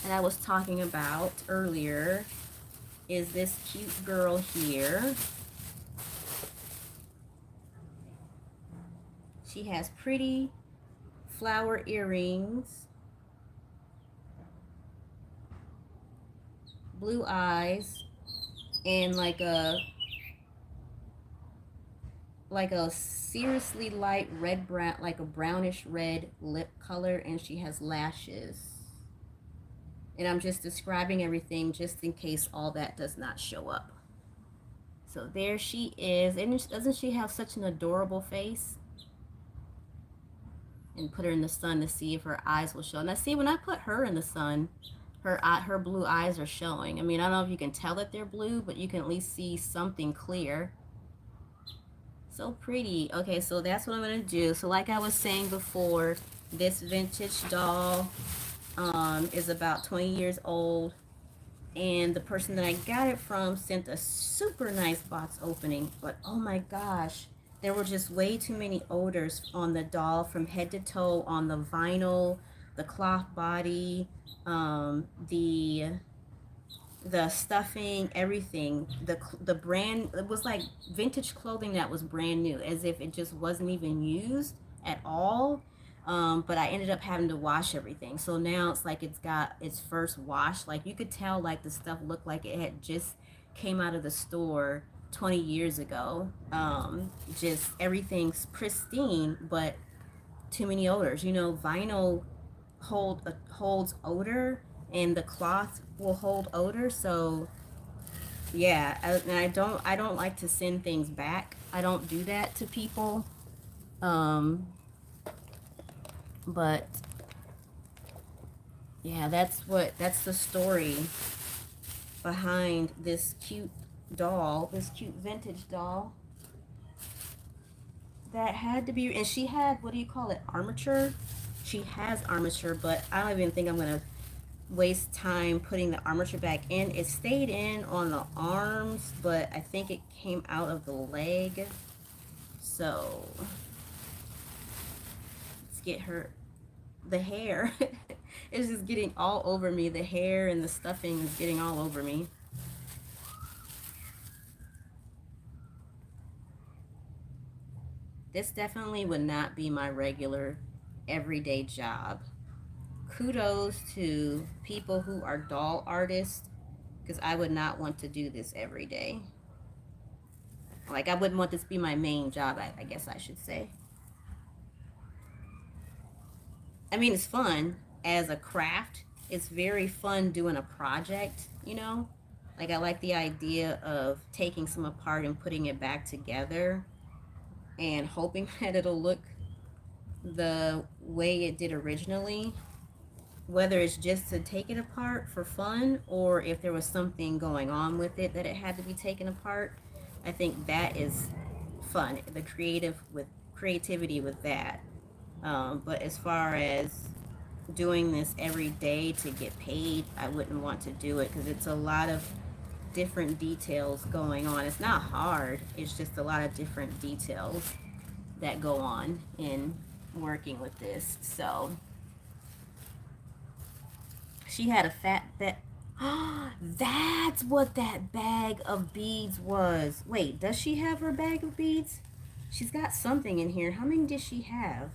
that I was talking about earlier is this cute girl here. She has pretty flower earrings, blue eyes, and like a seriously light red brown, like a brownish red lip color, and she has lashes. And I'm just describing everything just in case all that does not show up. So there she is. And doesn't she have such an adorable face? And put her in the sun to see if her eyes will show. Now see, when I put her in the sun, her blue eyes are showing. I mean, I don't know if you can tell that they're blue, but you can at least see something clear. So pretty. Okay, so that's what I'm going to do. So like I was saying before, this vintage doll is about 20 years old. And the person that I got it from sent a super nice box opening. But oh my gosh, there were just way too many odors on the doll from head to toe, on the vinyl, the cloth body, the stuffing, everything. The brand, it was like vintage clothing that was brand new, as if it just wasn't even used at all. But I ended up having to wash everything, so now it's like it's got its first wash. Like you could tell, like the stuff looked like it had just came out of the store 20 years ago. Just everything's pristine, but too many odors. You know, vinyl holds odor, and the cloth will hold odor. So yeah, and I don't like to send things back. I don't do that to people. But yeah, that's the story behind this cute doll, this cute vintage doll that had to be. And she had, what do you call it, armature? She has armature, but I don't even think I'm gonna waste time putting the armature back in. It stayed in on the arms, but I think it came out of the leg. So let's get her. The hair is just getting all over me. The hair and the stuffing is getting all over me. This definitely would not be my regular everyday job. Kudos to people who are doll artists, because I would not want to do this every day. Like, I wouldn't want this to be my main job, I guess I should say. I mean, it's fun as a craft. It's very fun doing a project, you know? Like, I like the idea of taking some apart and putting it back together and hoping that it'll look the way it did originally. Whether it's just to take it apart for fun or if there was something going on with it that it had to be taken apart, I think that is fun. The creativity with that. But as far as doing this every day to get paid, I wouldn't want to do it because it's a lot of different details going on. It's not hard, it's just a lot of different details that go on in working with this. So she had a fat bet. That's what that bag of beads was. Wait, does she have her bag of beads? She's got something in here. How many did she have?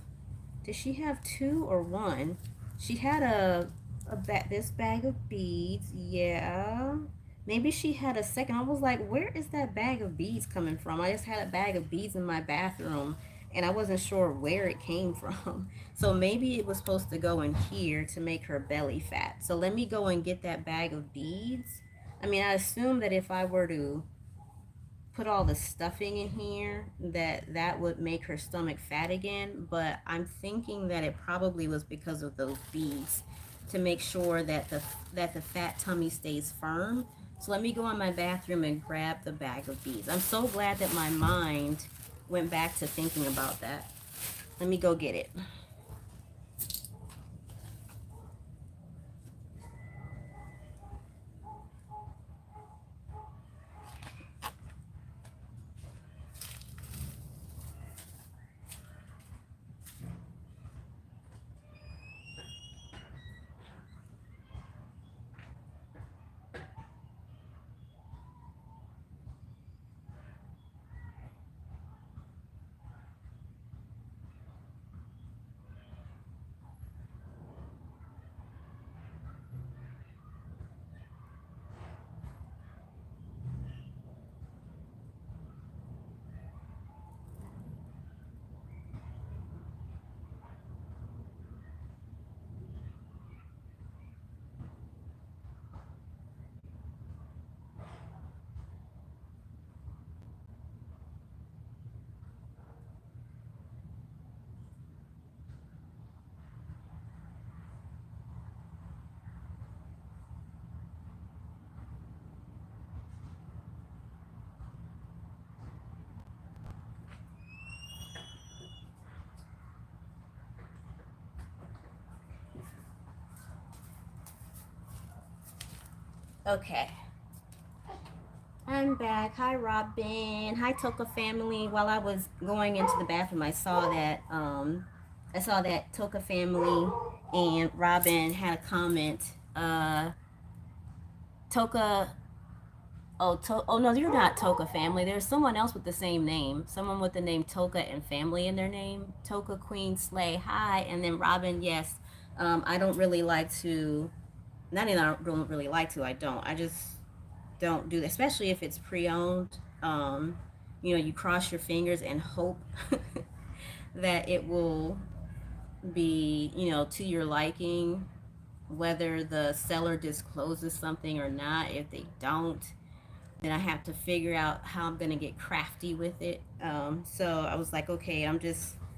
Did she have 2 or 1? She had this bag of beads. Yeah. Maybe she had a second. I was like, where is that bag of beads coming from? I just had a bag of beads in my bathroom and I wasn't sure where it came from. So maybe it was supposed to go in here to make her belly fat. So let me go and get that bag of beads. I mean, I assume that if I were to put all the stuffing in here that would make her stomach fat again, but I'm thinking that it probably was because of those beads to make sure that the fat tummy stays firm. So let me go in my bathroom and grab the bag of beads. I'm so glad that my mind went back to thinking about that. Let me go get it. Okay. I'm back. Hi, Robin. Hi, Toka family. While I was going into the bathroom, I saw that Toka family and Robin had a comment. Toka. Oh no, you're not Toka family. There's someone else with the same name. Someone with the name Toka and family in their name. Toka Queen Slay. Hi, and then Robin. Yes. I don't really like to. Not even I don't really like to. I don't. I just don't do that, especially if it's pre-owned. You cross your fingers and hope that it will be, to your liking, whether the seller discloses something or not. If they don't, then I have to figure out how I'm gonna get crafty with it. So I was like, okay, I'm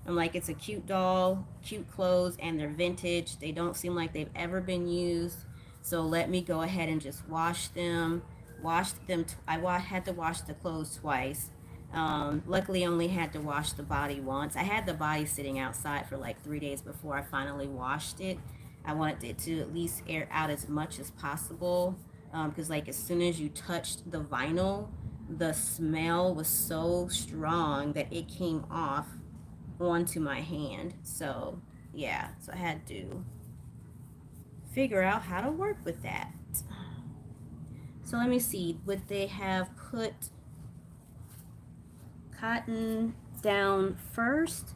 like, it's a cute doll, cute clothes, and they're vintage. They don't seem like they've ever been used. So let me go ahead and just wash them. Had to wash the clothes twice. Luckily, I only had to wash the body once. I had the body sitting outside for like 3 days before I finally washed it. I wanted it to at least air out as much as possible because like as soon as you touched the vinyl, the smell was so strong that it came off onto my hand. So yeah, so I had to figure out how to work with that. So let me see, would they have put cotton down first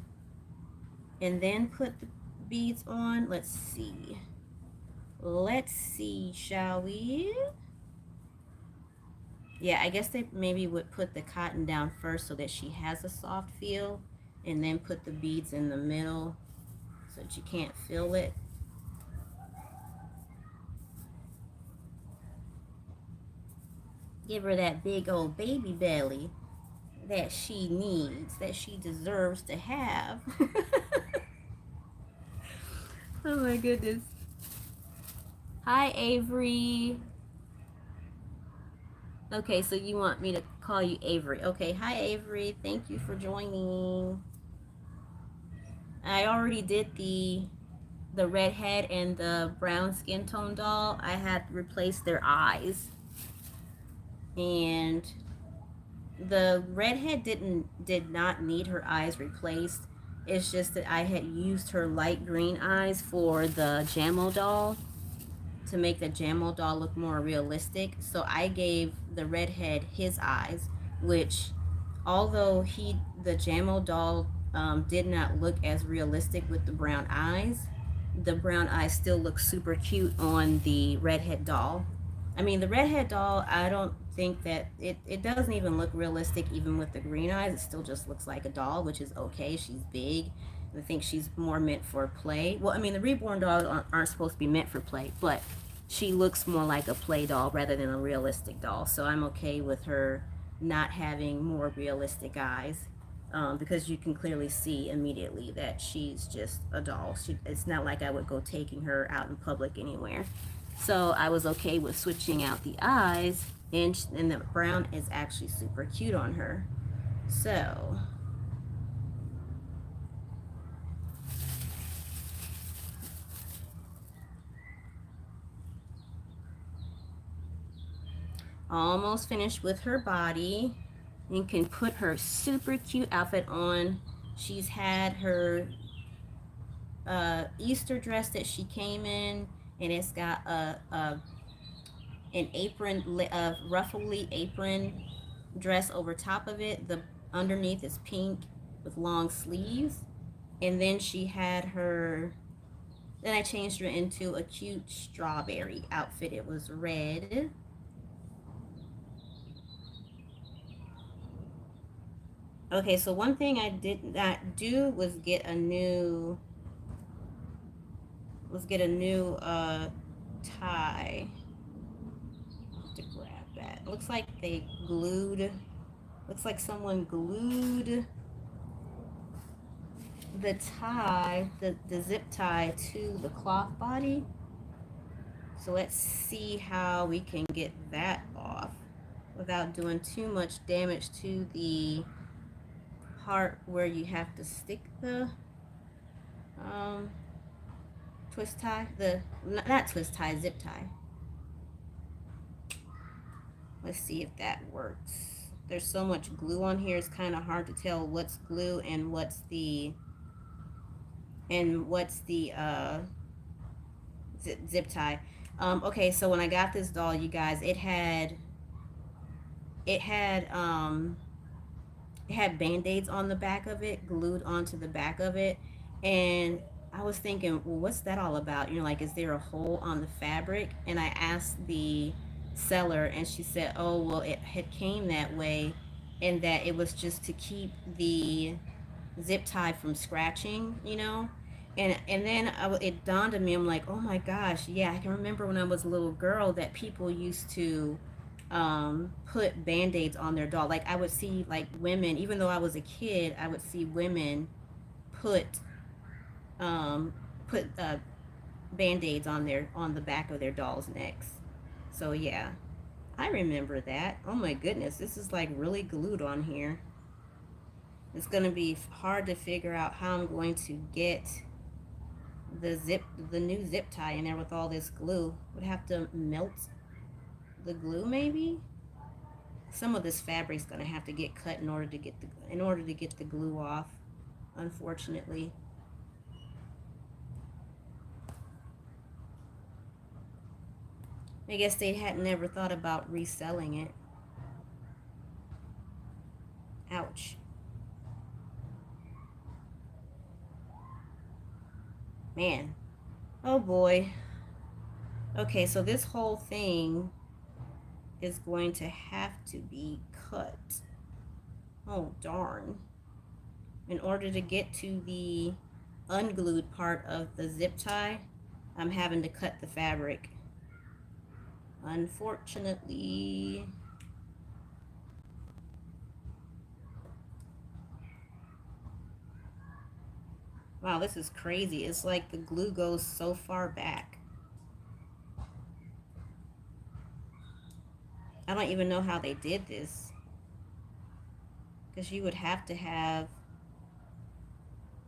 and then put the beads on? Let's see, shall we? Yeah, I guess they maybe would put the cotton down first so that she has a soft feel, and then put the beads in the middle so that you can't feel it. Give her that big old baby belly that she needs, that she deserves to have. Oh my goodness. Hi, Avery. Okay, so you want me to call you Avery. Okay, hi, Avery. Thank you for joining. I already did the redhead and the brown skin tone doll. I had replaced their eyes, and the redhead did not need her eyes replaced. It's just that I had used her light green eyes for the Jamo doll to make the Jamo doll look more realistic. So I gave the redhead his eyes, which, although the Jamo doll did not look as realistic with the brown eyes still look super cute on the redhead doll. I mean, the redhead doll, I don't think that it doesn't even look realistic even with the green eyes. It still just looks like a doll, which is okay. She's big. I think she's more meant for play. Well, I mean, the reborn dolls aren't supposed to be meant for play, but she looks more like a play doll rather than a realistic doll. So I'm okay with her not having more realistic eyes, because you can clearly see immediately that she's just a doll. It's not like I would go taking her out in public anywhere. So I was okay with switching out the eyes, and the brown is actually super cute on her. So almost finished with her body, and can put her super cute outfit on. She's had her Easter dress that she came in, and it's got an apron, a ruffly apron dress over top of it. The underneath is pink with long sleeves, and then she had her. Then I changed her into a cute strawberry outfit. It was red. Okay, so one thing I did not do was get a new tie. I'll have to grab that. Looks like they glued. Looks like someone glued the tie, the zip tie to the cloth body. So let's see how we can get that off without doing too much damage to the part where you have to stick the um, twist tie. The not twist tie, zip tie. Let's see if that works. There's so much glue on here, it's kind of hard to tell what's glue and what's the zip tie. Okay, so when I got this doll, you guys, it had um it had band-aids on the back of it, glued onto the back of it, and I was thinking, well, what's that all about? You know, like, is there a hole on the fabric? And I asked the seller, and she said, oh, well, it had came that way, and that it was just to keep the zip tie from scratching, you know. And then it dawned on me, I'm like, oh my gosh, yeah, I can remember when I was a little girl that people used to put band-aids on their doll. Like, I would see, like, women, even though I was a kid, I would see women put um, put band-aids on the back of their dolls' necks. So yeah, I remember that. Oh my goodness, this is like really glued on here. It's going to be hard to figure out how I'm going to get the new zip tie in there with all this glue. Would have to melt the glue maybe. Some of this fabric's going to have to get cut in order to get the glue off, unfortunately. I guess they had never thought about reselling it. Ouch. Man. Oh boy. Okay, so this whole thing is going to have to be cut. Oh, darn. In order to get to the unglued part of the zip tie, I'm having to cut the fabric. Unfortunately. Wow, this is crazy. It's like the glue goes so far back. I don't even know how they did this. Because you would have to have...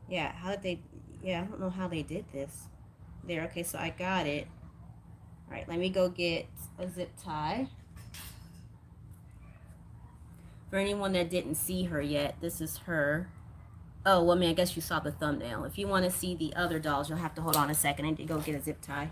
Yeah, how did they... Yeah, I don't know how they did this. There, okay, so I got it. Alright, let me go get a zip tie. For anyone that didn't see her yet, this is her. Oh, well, I mean, I guess you saw the thumbnail. If you want to see the other dolls, you'll have to hold on a second. I need to go get a zip tie.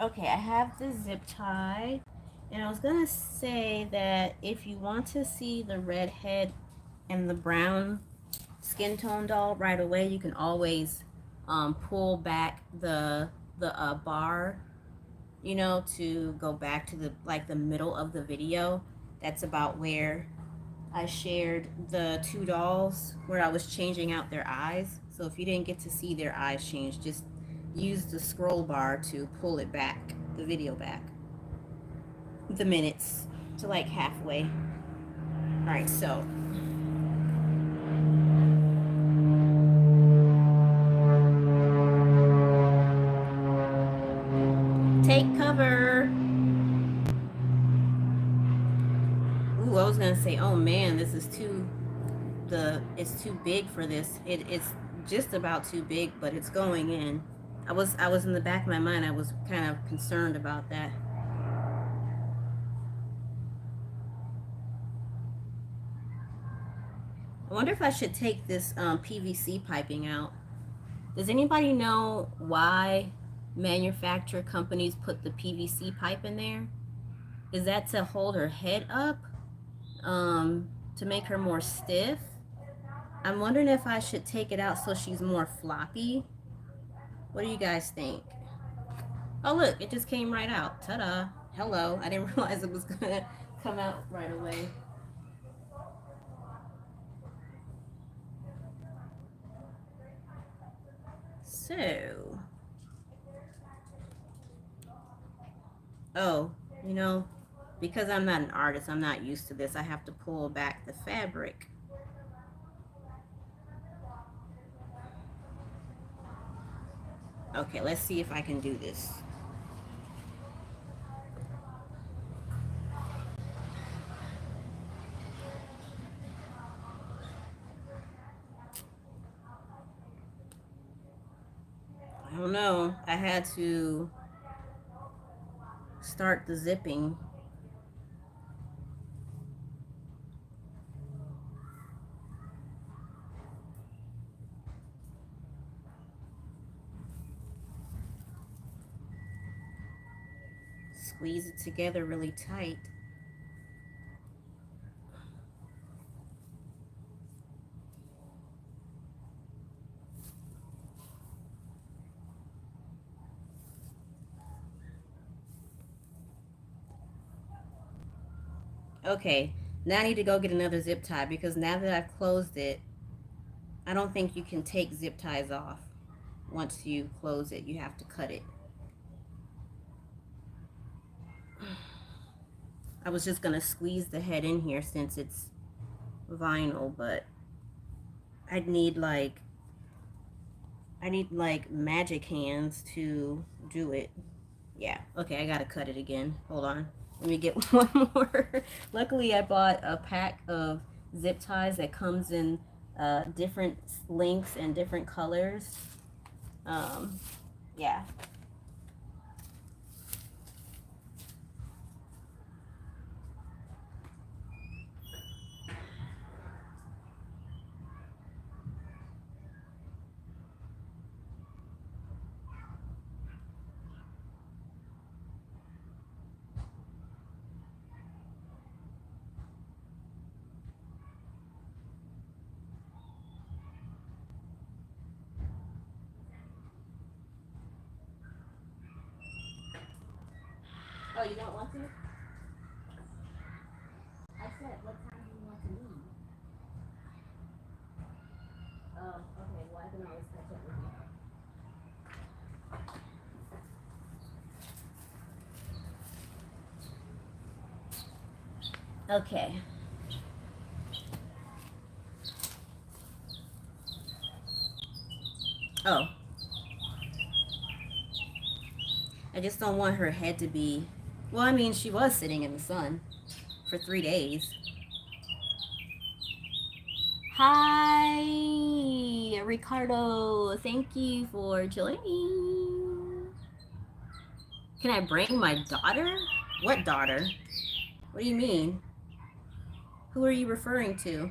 Okay, I have the zip tie. And I was going to say that if you want to see the redhead and the brown skin tone doll right away, you can always pull back the bar, you know, to go back to the the middle of the video. That's about where I shared the two dolls where I was changing out their eyes. So if you didn't get to see their eyes change, just use the scroll bar to pull it back, the video back, the minutes to like halfway. All right, so take cover. Ooh, I was gonna say, oh man, this is it's too big for this. It's just about too big, but it's going in. I was in the back of my mind, I was kind of concerned about that. I wonder if I should take this PVC piping out. Does anybody know why manufacturer companies put the PVC pipe in there? Is that to hold her head up? To make her more stiff? I'm wondering if I should take it out so she's more floppy. What do you guys think? Oh, look, it just came right out. Ta-da. Hello. I didn't realize it was going to come out right away. So. Oh, you know, because I'm not an artist, I'm not used to this. I have to pull back the fabric. Okay, let's see if I can do this. I don't know. I had to start the zipping. Squeeze it together really tight. Okay, now I need to go get another zip tie because now that I've closed it, I don't think you can take zip ties off. Once you close it, you have to cut it. I was just gonna squeeze the head in here since it's vinyl, but I'd need like magic hands to do it. Yeah, okay, I gotta cut it again. Hold on. Let me get one more. Luckily, I bought a pack of zip ties that comes in different lengths and different colors. Yeah. Oh, you don't want to? I said, what time do you want to leave? Oh, okay. Well, I can always catch up with you. Okay. Oh, I just don't want her head to be. Well, I mean, she was sitting in the sun for 3 days. Hi, Ricardo. Thank you for joining. Can I bring my daughter? What daughter? What do you mean? Who are you referring to?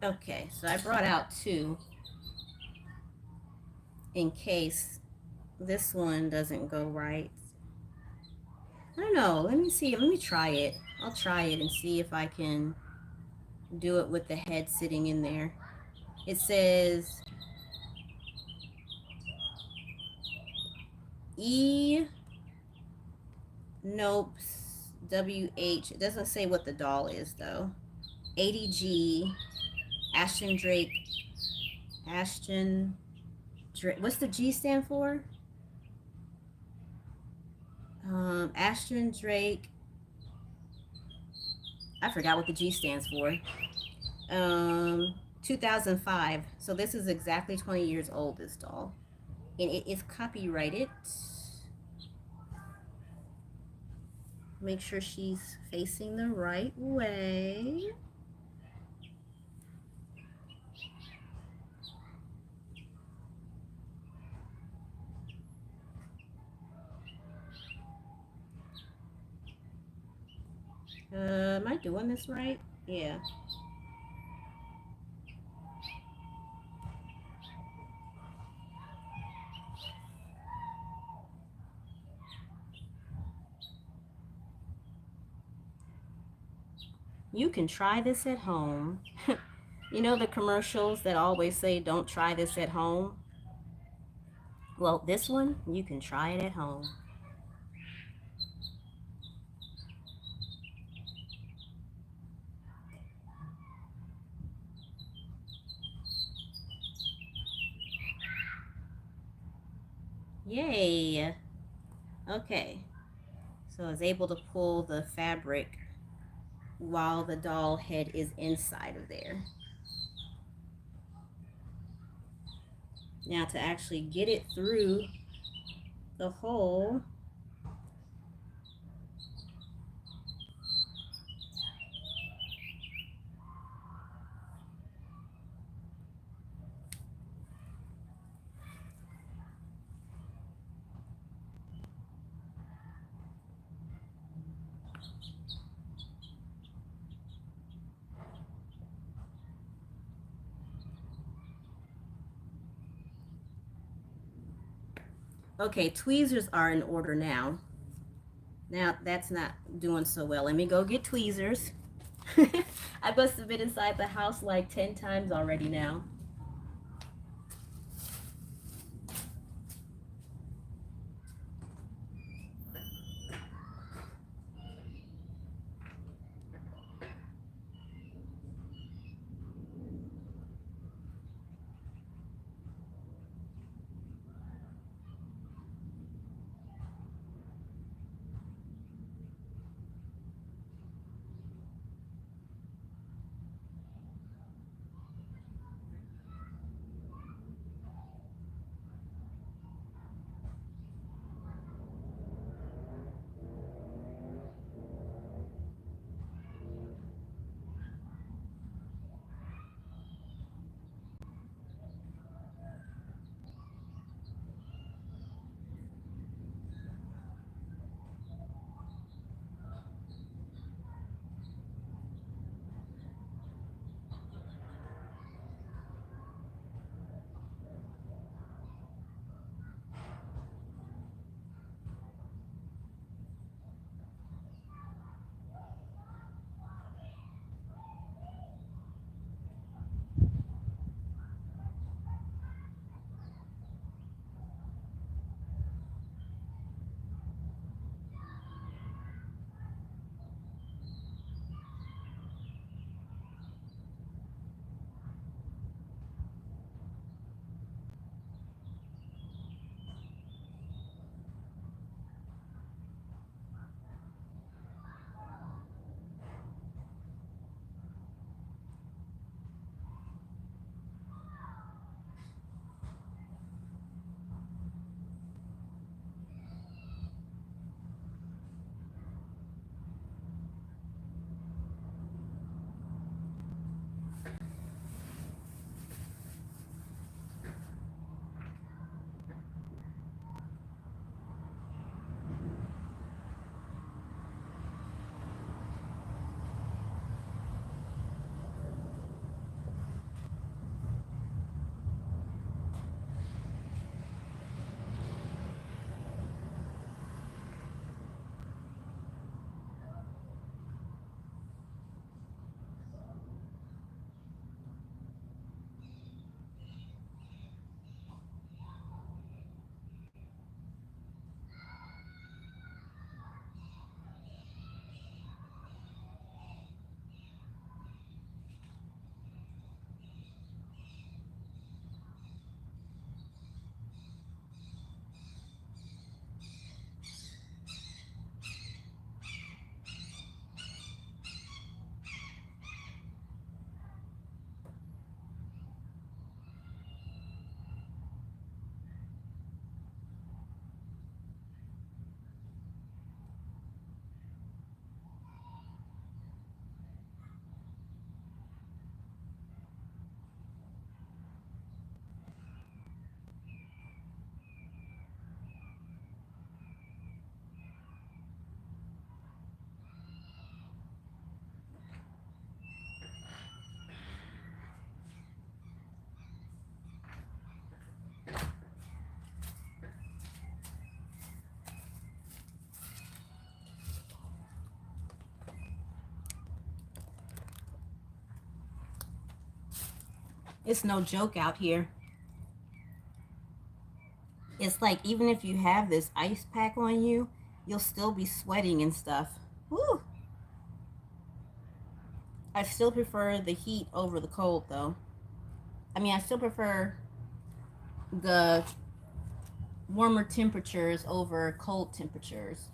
Okay, so I brought out two in case this one doesn't go right. I don't know. Let me see. Let me try it. I'll try it and see if I can do it with the head sitting in there. It says E Nopes WH. It doesn't say what the doll is though. 80G Ashton Drake. Ashton Drake. What's the G stand for? Ashton Drake. I forgot what the G stands for. 2005. So this is exactly 20 years old, this doll. And it is copyrighted. Make sure she's facing the right way. Am I doing this right? Yeah. You can try this at home. You know the commercials that always say, don't try this at home? Well, this one, you can try it at home. Yay. Okay. So I was able to pull the fabric while the doll head is inside of there. Now to actually get it through the hole, Okay, tweezers are in order now. Now that's not doing so well. Let me go get tweezers. I must have been inside the house like 10 times already now. It's no joke out here. It's like even if you have this ice pack on you, you'll still be sweating and stuff. Woo! I still prefer the heat over the cold though. I mean, I still prefer the warmer temperatures over cold temperatures.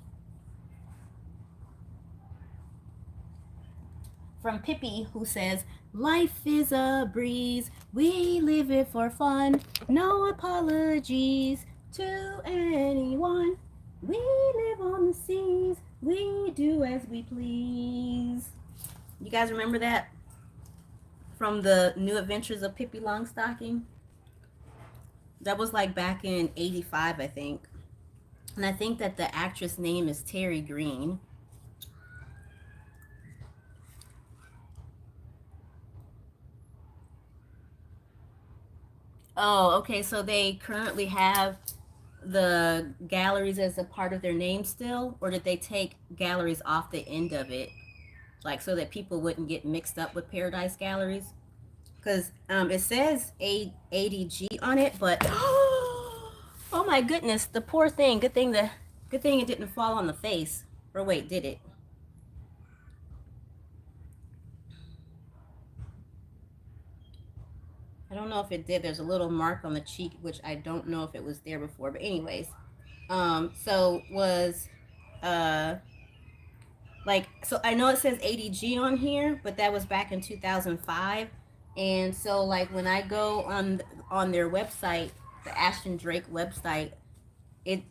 From Pippi, who says, "Life is a breeze, we live it for fun. No apologies to anyone. We live on the seas, we do as we please." You guys remember that? From the New Adventures of Pippi Longstocking? That was like back in 85, I think. And I think that the actress name is Terry Green. Oh, okay. So they currently have the galleries as a part of their name still, or did they take galleries off the end of it, like so that people wouldn't get mixed up with Paradise Galleries? Because it says ADG on it, but oh my goodness, the poor thing. Good thing it didn't fall on the face. Or wait, did it? I don't know if it did. There's a little mark on the cheek, which I don't know if it was there before. But anyways, so was uh so I know it says ADG on here, but that was back in 2005. And so like when I go on their website, the Ashton Drake website, it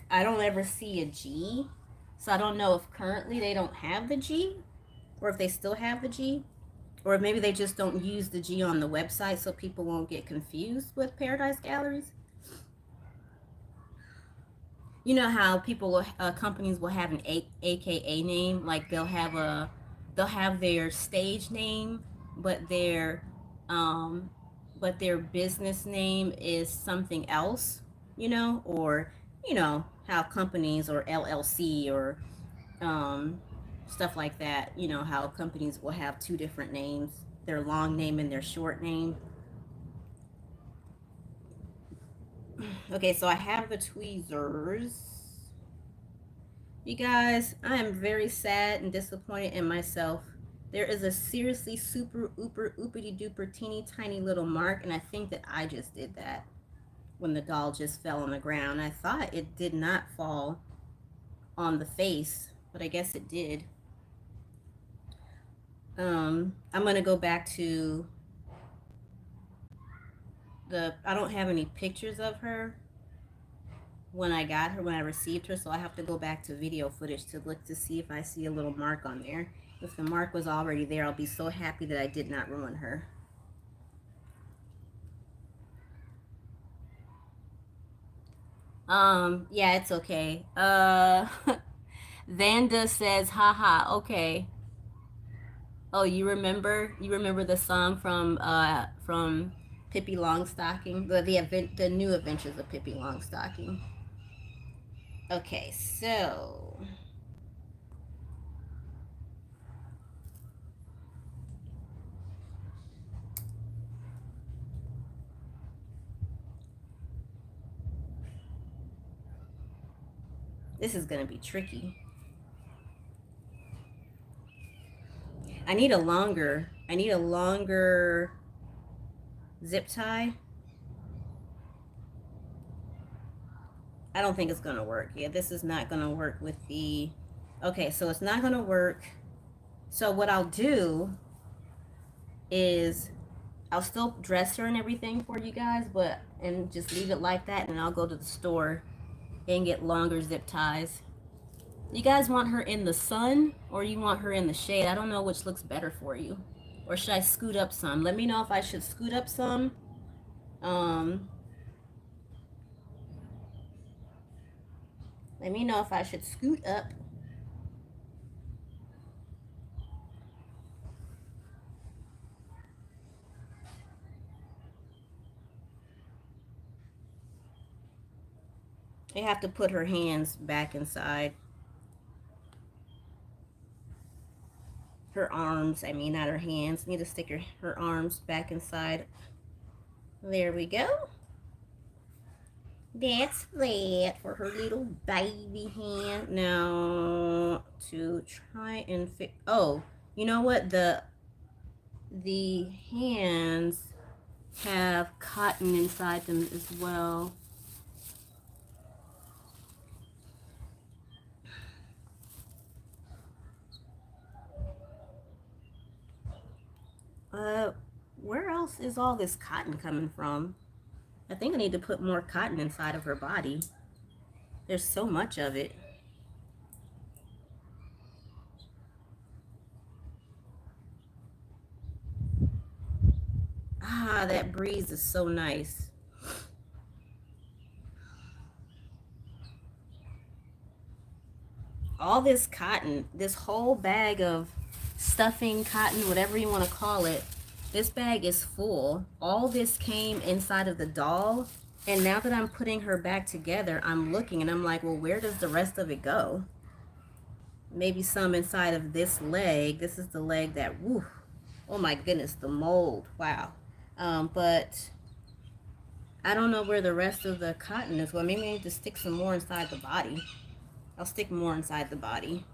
I don't ever see a G. So I don't know if currently they don't have the G or if they still have the G, or if maybe they just don't use the G on the website so people won't get confused with Paradise Galleries. You know how companies will have an AKA name, like they'll have their stage name, but um but their business name is something else, or how companies or LLC or um stuff like that, how companies will have two different names, their long name and their short name. Okay, so I have the tweezers. You guys, I am very sad and disappointed in myself. There is a seriously super ooper oopity duper teeny tiny little mark, and I think that I just did that when the doll just fell on the ground. I thought it did not fall on the face, but I guess it did. I'm gonna go back to I don't have any pictures of her when I received her, so I have to go back to video footage to look to see if I see a little mark on there. If the mark was already there, I'll be so happy that I did not ruin her. Yeah, it's okay. Vanda says, haha, okay. Oh, you remember the song from Pippi Longstocking? The new adventures of Pippi Longstocking. Okay, so this is gonna be tricky. I need a longer zip tie. I don't think it's gonna work. Yeah, this is not gonna work with the, okay, so it's not gonna work. So what I'll do is I'll still dress her and everything for you guys, and just leave it like that, and I'll go to the store and get longer zip ties. You guys want her in the sun or you want her in the shade? I don't know which looks better for you. Or should I scoot up some? Let me know if I should scoot up some. Let me know if I should scoot up. I have to put her hands back inside. Her arms, I mean, not her hands. Need to stick her arms back inside. There we go. That's that for her little baby hand. Now, to try and fit. Oh, you know what? The hands have cotton inside them as well. Where else is all this cotton coming from? I think I need to put more cotton inside of her body. There's so much of it. Ah, that breeze is so nice. All this cotton, this whole bag of stuffing, cotton, whatever you want to call it, this bag is full. All this came inside of the doll, And now that I'm putting her back together, I'm looking and I'm like, well, where does the rest of it go? Maybe some inside of this leg. This is the leg that, woo, oh my goodness, the mold, wow. But I don't know where the rest of the cotton is. Well, maybe I need to stick some more inside the body. I'll stick more inside the body.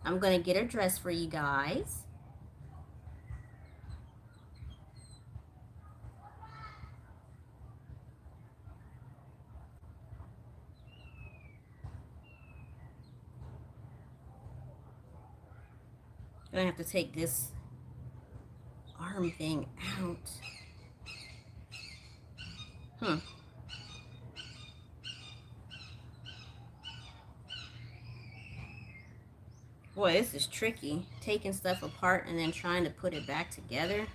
I'm going to get her dressed for you guys. I'm going to have to take this arm thing out. Boy, this is tricky. Taking stuff apart and then trying to put it back together.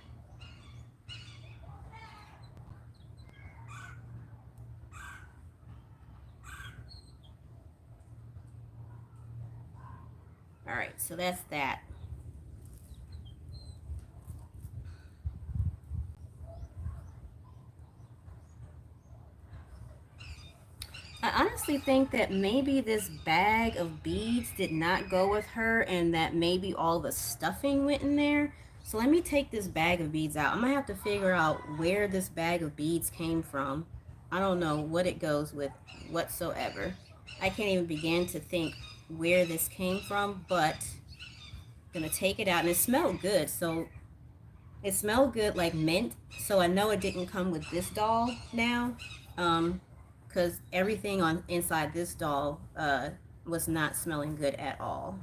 Alright, so that's that. I honestly think that maybe this bag of beads did not go with her and that maybe all the stuffing went in there. So let me take this bag of beads out. I'm going to have to figure out where this bag of beads came from. I don't know what it goes with whatsoever. I can't even begin to think where this came from, but I'm going to take it out. And it smelled good, so it smelled good like mint. So I know it didn't come with this doll now. Because everything on inside this doll was not smelling good at all.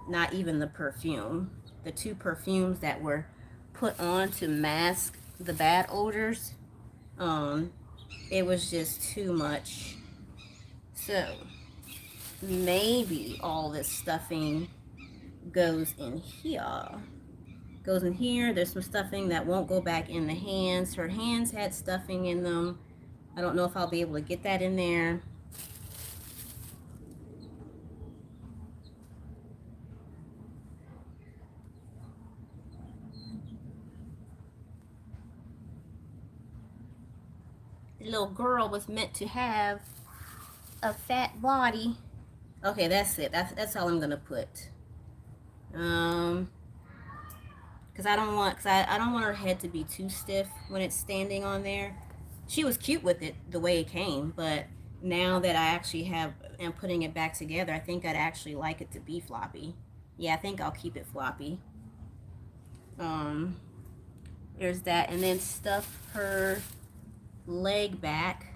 Not even the perfume. The two perfumes that were put on to mask the bad odors, it was just too much. So maybe all this stuffing goes in here. Goes in here. There's some stuffing that won't go back in the hands. Her hands had stuffing in them. I don't know if I'll be able to get that in there. The little girl was meant to have a fat body. Okay, that's it. That's all I'm gonna put. Because I don't want her head to be too stiff when it's standing on there. She was cute with it the way it came, but now that I actually am putting it back together, I think I'd actually like it to be floppy. Yeah, I think I'll keep it floppy. There's that, and then stuff her leg back.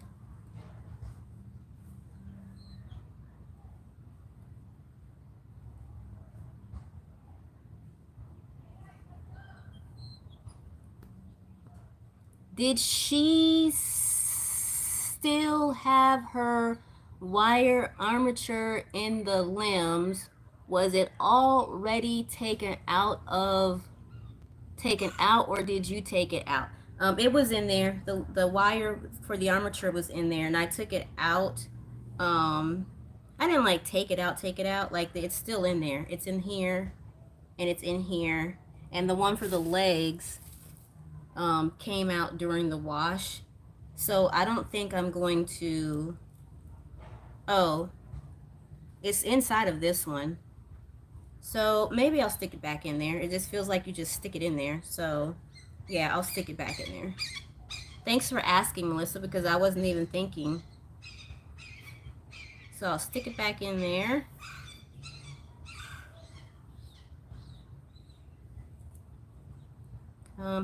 Did she still have her wire armature in the limbs? Was it already taken out, or did you take it out? It was in there. The wire for the armature was in there, and I took it out. I didn't like take it out. Like, it's still in there. It's in here, and it's in here, and the one for the legs came out during the wash. So I don't think I'm going to. Oh, it's inside of this one. So maybe I'll stick it back in there. It just feels like you just stick it in there. So yeah, I'll stick it back in there. Thanks for asking, Melissa, because I wasn't even thinking. So I'll stick it back in there.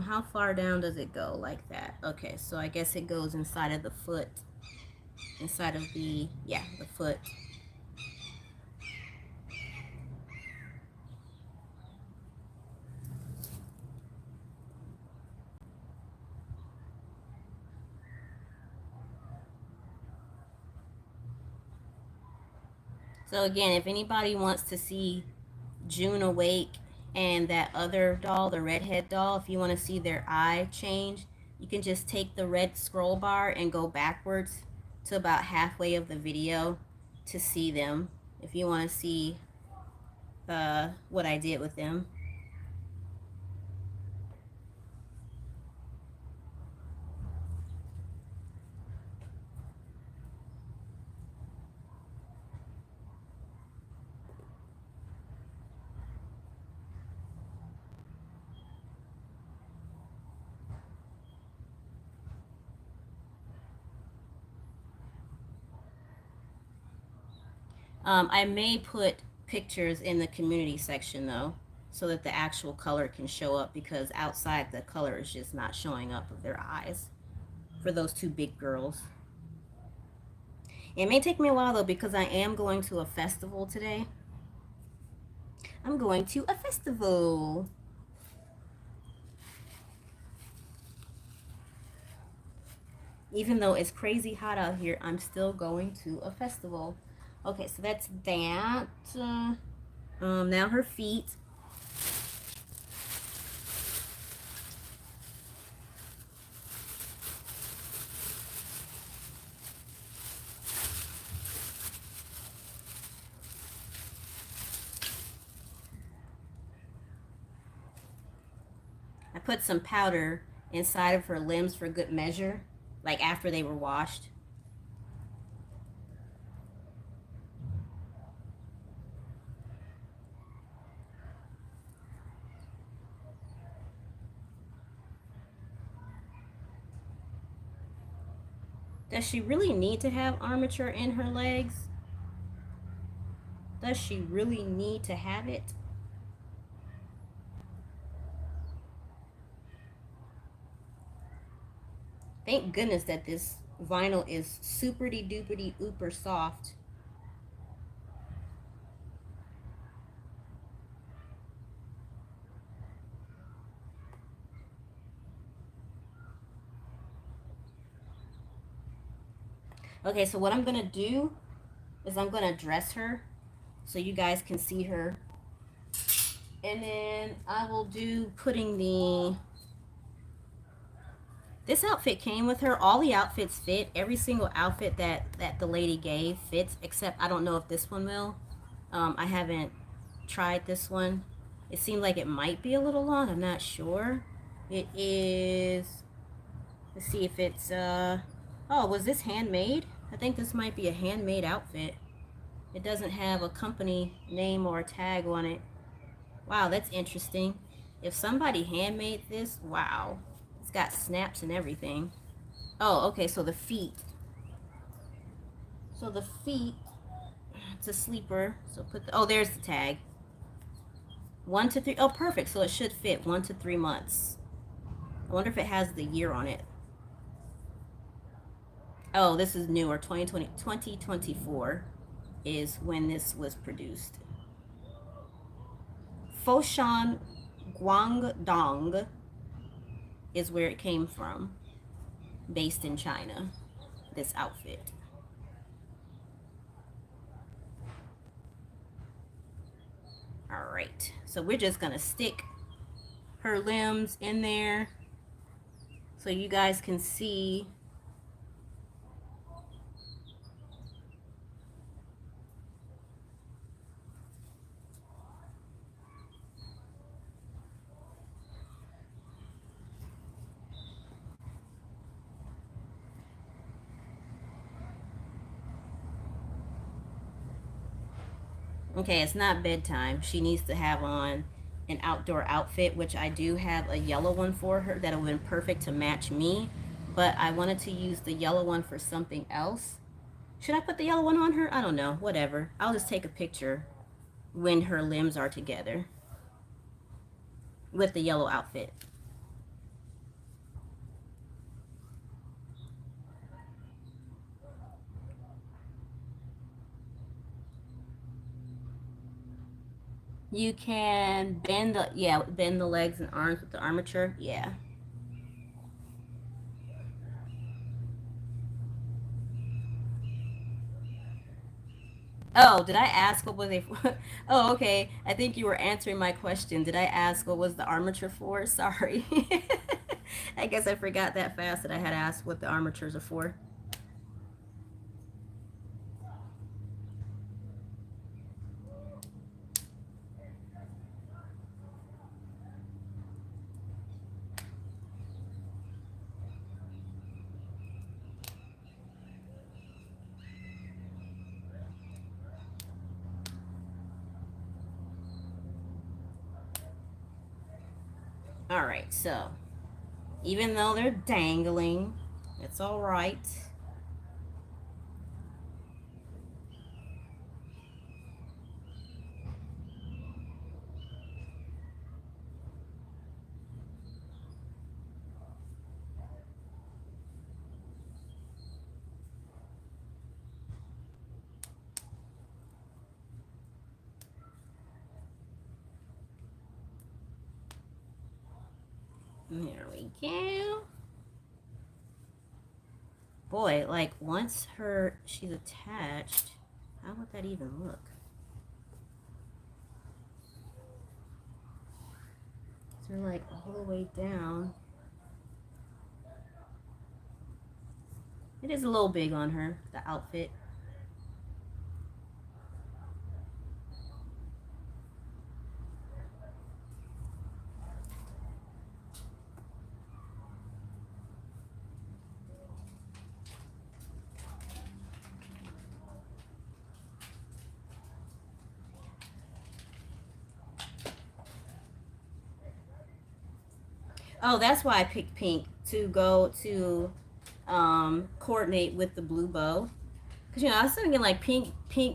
How far down does it go? Like that. Okay, so I guess it goes inside of the foot. Inside of the, yeah, the foot. So again, if anybody wants to see June Awake and that other doll, the redhead doll, if you want to see their eye change, you can just take the red scroll bar and go backwards to about halfway of the video to see them, if you want to see what I did with them. I may put pictures in the community section though, so that the actual color can show up, because outside the color is just not showing up of their eyes for those two big girls. It may take me a while though, because I am going to a festival today. I'm going to a festival. Even though it's crazy hot out here, I'm still going to a festival. Okay, so that's that. Now her feet. I put some powder inside of her limbs for good measure, like after they were washed. Does she really need to have armature in her legs? Does she really need to have it? Thank goodness that this vinyl is superty duperty ooper soft. Okay, so what I'm gonna do is I'm gonna dress her so you guys can see her. And then I will do putting the... This outfit came with her. All the outfits fit. Every single outfit that the lady gave fits, except I don't know if this one will. I haven't tried this one. It seemed like it might be a little long. I'm not sure. It is... Let's see if it's... Oh, was this handmade? I think this might be a handmade outfit. It doesn't have a company name or a tag on it. Wow, that's interesting. If somebody handmade this, wow. It's got snaps and everything. Oh, okay, so the feet. So the feet, it's a sleeper. So put the, oh, there's the tag. 1 to 3. Oh, perfect. So it should fit 1 to 3 months. I wonder if it has the year on it. Oh, this is newer. 2024 is when this was produced. Foshan Guangdong is where it came from, based in China, this outfit. All right, so we're just gonna stick her limbs in there so you guys can see. Okay, it's not bedtime. She needs to have on an outdoor outfit, which I do have a yellow one for her that would have been perfect to match me, but I wanted to use the yellow one for something else. Should I put the yellow one on her? I don't know. Whatever. I'll just take a picture when her limbs are together with the yellow outfit. You can bend the, yeah, bend the legs and arms with the armature. Yeah. Oh, did I ask what was they for? Oh, okay. I think you were answering my question. Did I ask what was the armature for? Sorry. I guess I forgot that fast that I had asked what the armatures are for. All right, so even though they're dangling, it's all right. Here we go. Boy, like once she's attached, how would that even look? So like all the way down. It is a little big on her, the outfit. Oh, that's why I picked pink to go to coordinate with the blue bow. Cause I was thinking like pink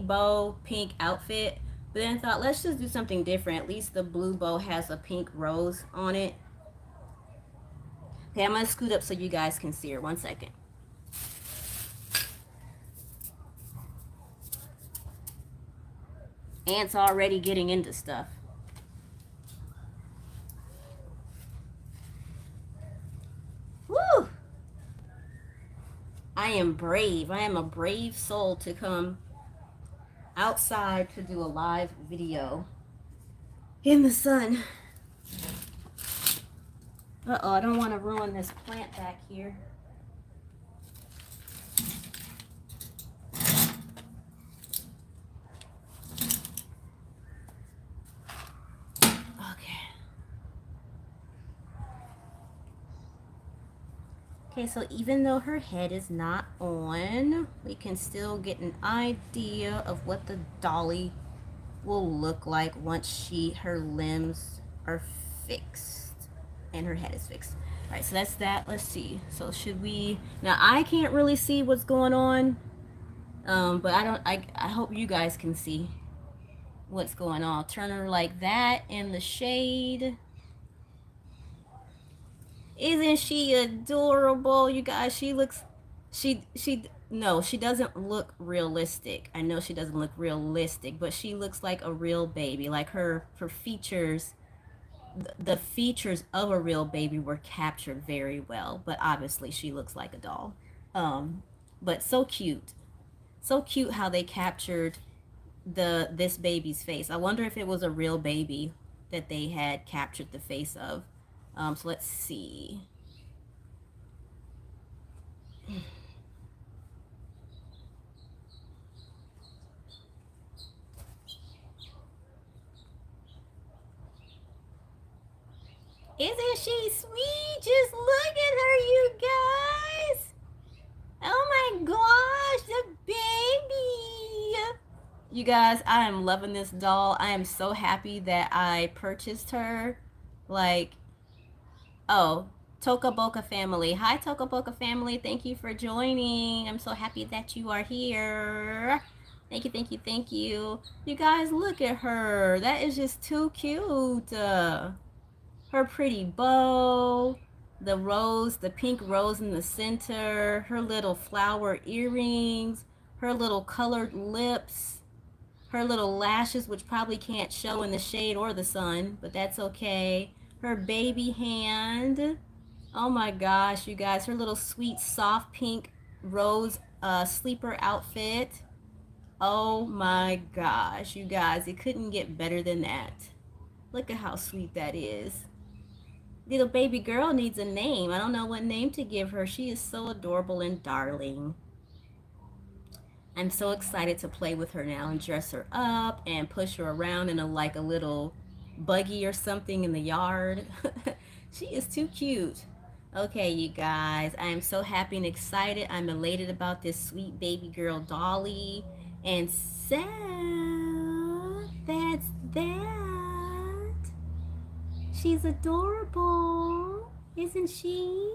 bow, pink outfit, but then I thought let's just do something different. At least the blue bow has a pink rose on it. Okay, I'm gonna scoot up so you guys can see her. 1 second. Ant's already getting into stuff. Woo! I am brave. I am a brave soul to come outside to do a live video in the sun. Uh-oh, I don't want to ruin this plant back here. Okay, so even though her head is not on, we can still get an idea of what the dolly will look like once her limbs are fixed and her head is fixed. All right, so that's that. Let's see. So should we, now I can't really see what's going on, but I hope you guys can see what's going on. Turn her like that in the shade. Isn't she adorable, you guys? She looks, no, she doesn't look realistic. I know she doesn't look realistic, but she looks like a real baby. Like her features, the features of a real baby were captured very well, but obviously she looks like a doll. But so cute. So cute how they captured this baby's face. I wonder if it was a real baby that they had captured the face of. So let's see. Isn't she sweet? Just look at her, you guys. Oh my gosh, the baby. You guys, I am loving this doll. I am so happy that I purchased her. Like, oh, Toka Boca family. Hi, Toka Boca family. Thank you for joining. I'm so happy that you are here. Thank you, thank you, thank you. You guys, look at her. That is just too cute. Her pretty bow, the rose, the pink rose in the center, her little flower earrings, her little colored lips, her little lashes, which probably can't show in the shade or the sun, but that's okay. Her baby hand. Oh my gosh, you guys, her little sweet, soft pink rose sleeper outfit. Oh my gosh, you guys, it couldn't get better than that. Look at how sweet that is. Little baby girl needs a name. I don't know what name to give her. She is so adorable and darling. I'm so excited to play with her now and dress her up and push her around in a little buggy or something in the yard. She is too cute. Okay, you guys, I am so happy and excited. I'm elated about this sweet baby girl dolly. And so that's that. She's adorable, isn't she?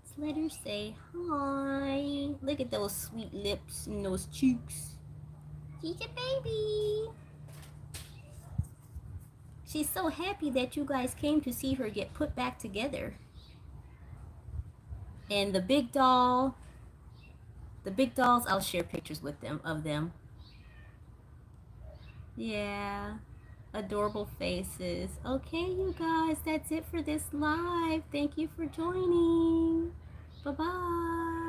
Let's let her say hi. Look at those sweet lips and those cheeks. She's a baby. She's so happy that you guys came to see her get put back together. And the big dolls, I'll share pictures with them of them. Yeah. adorable faces. Okay, you guys, that's it for this live. Thank you for joining. Bye bye.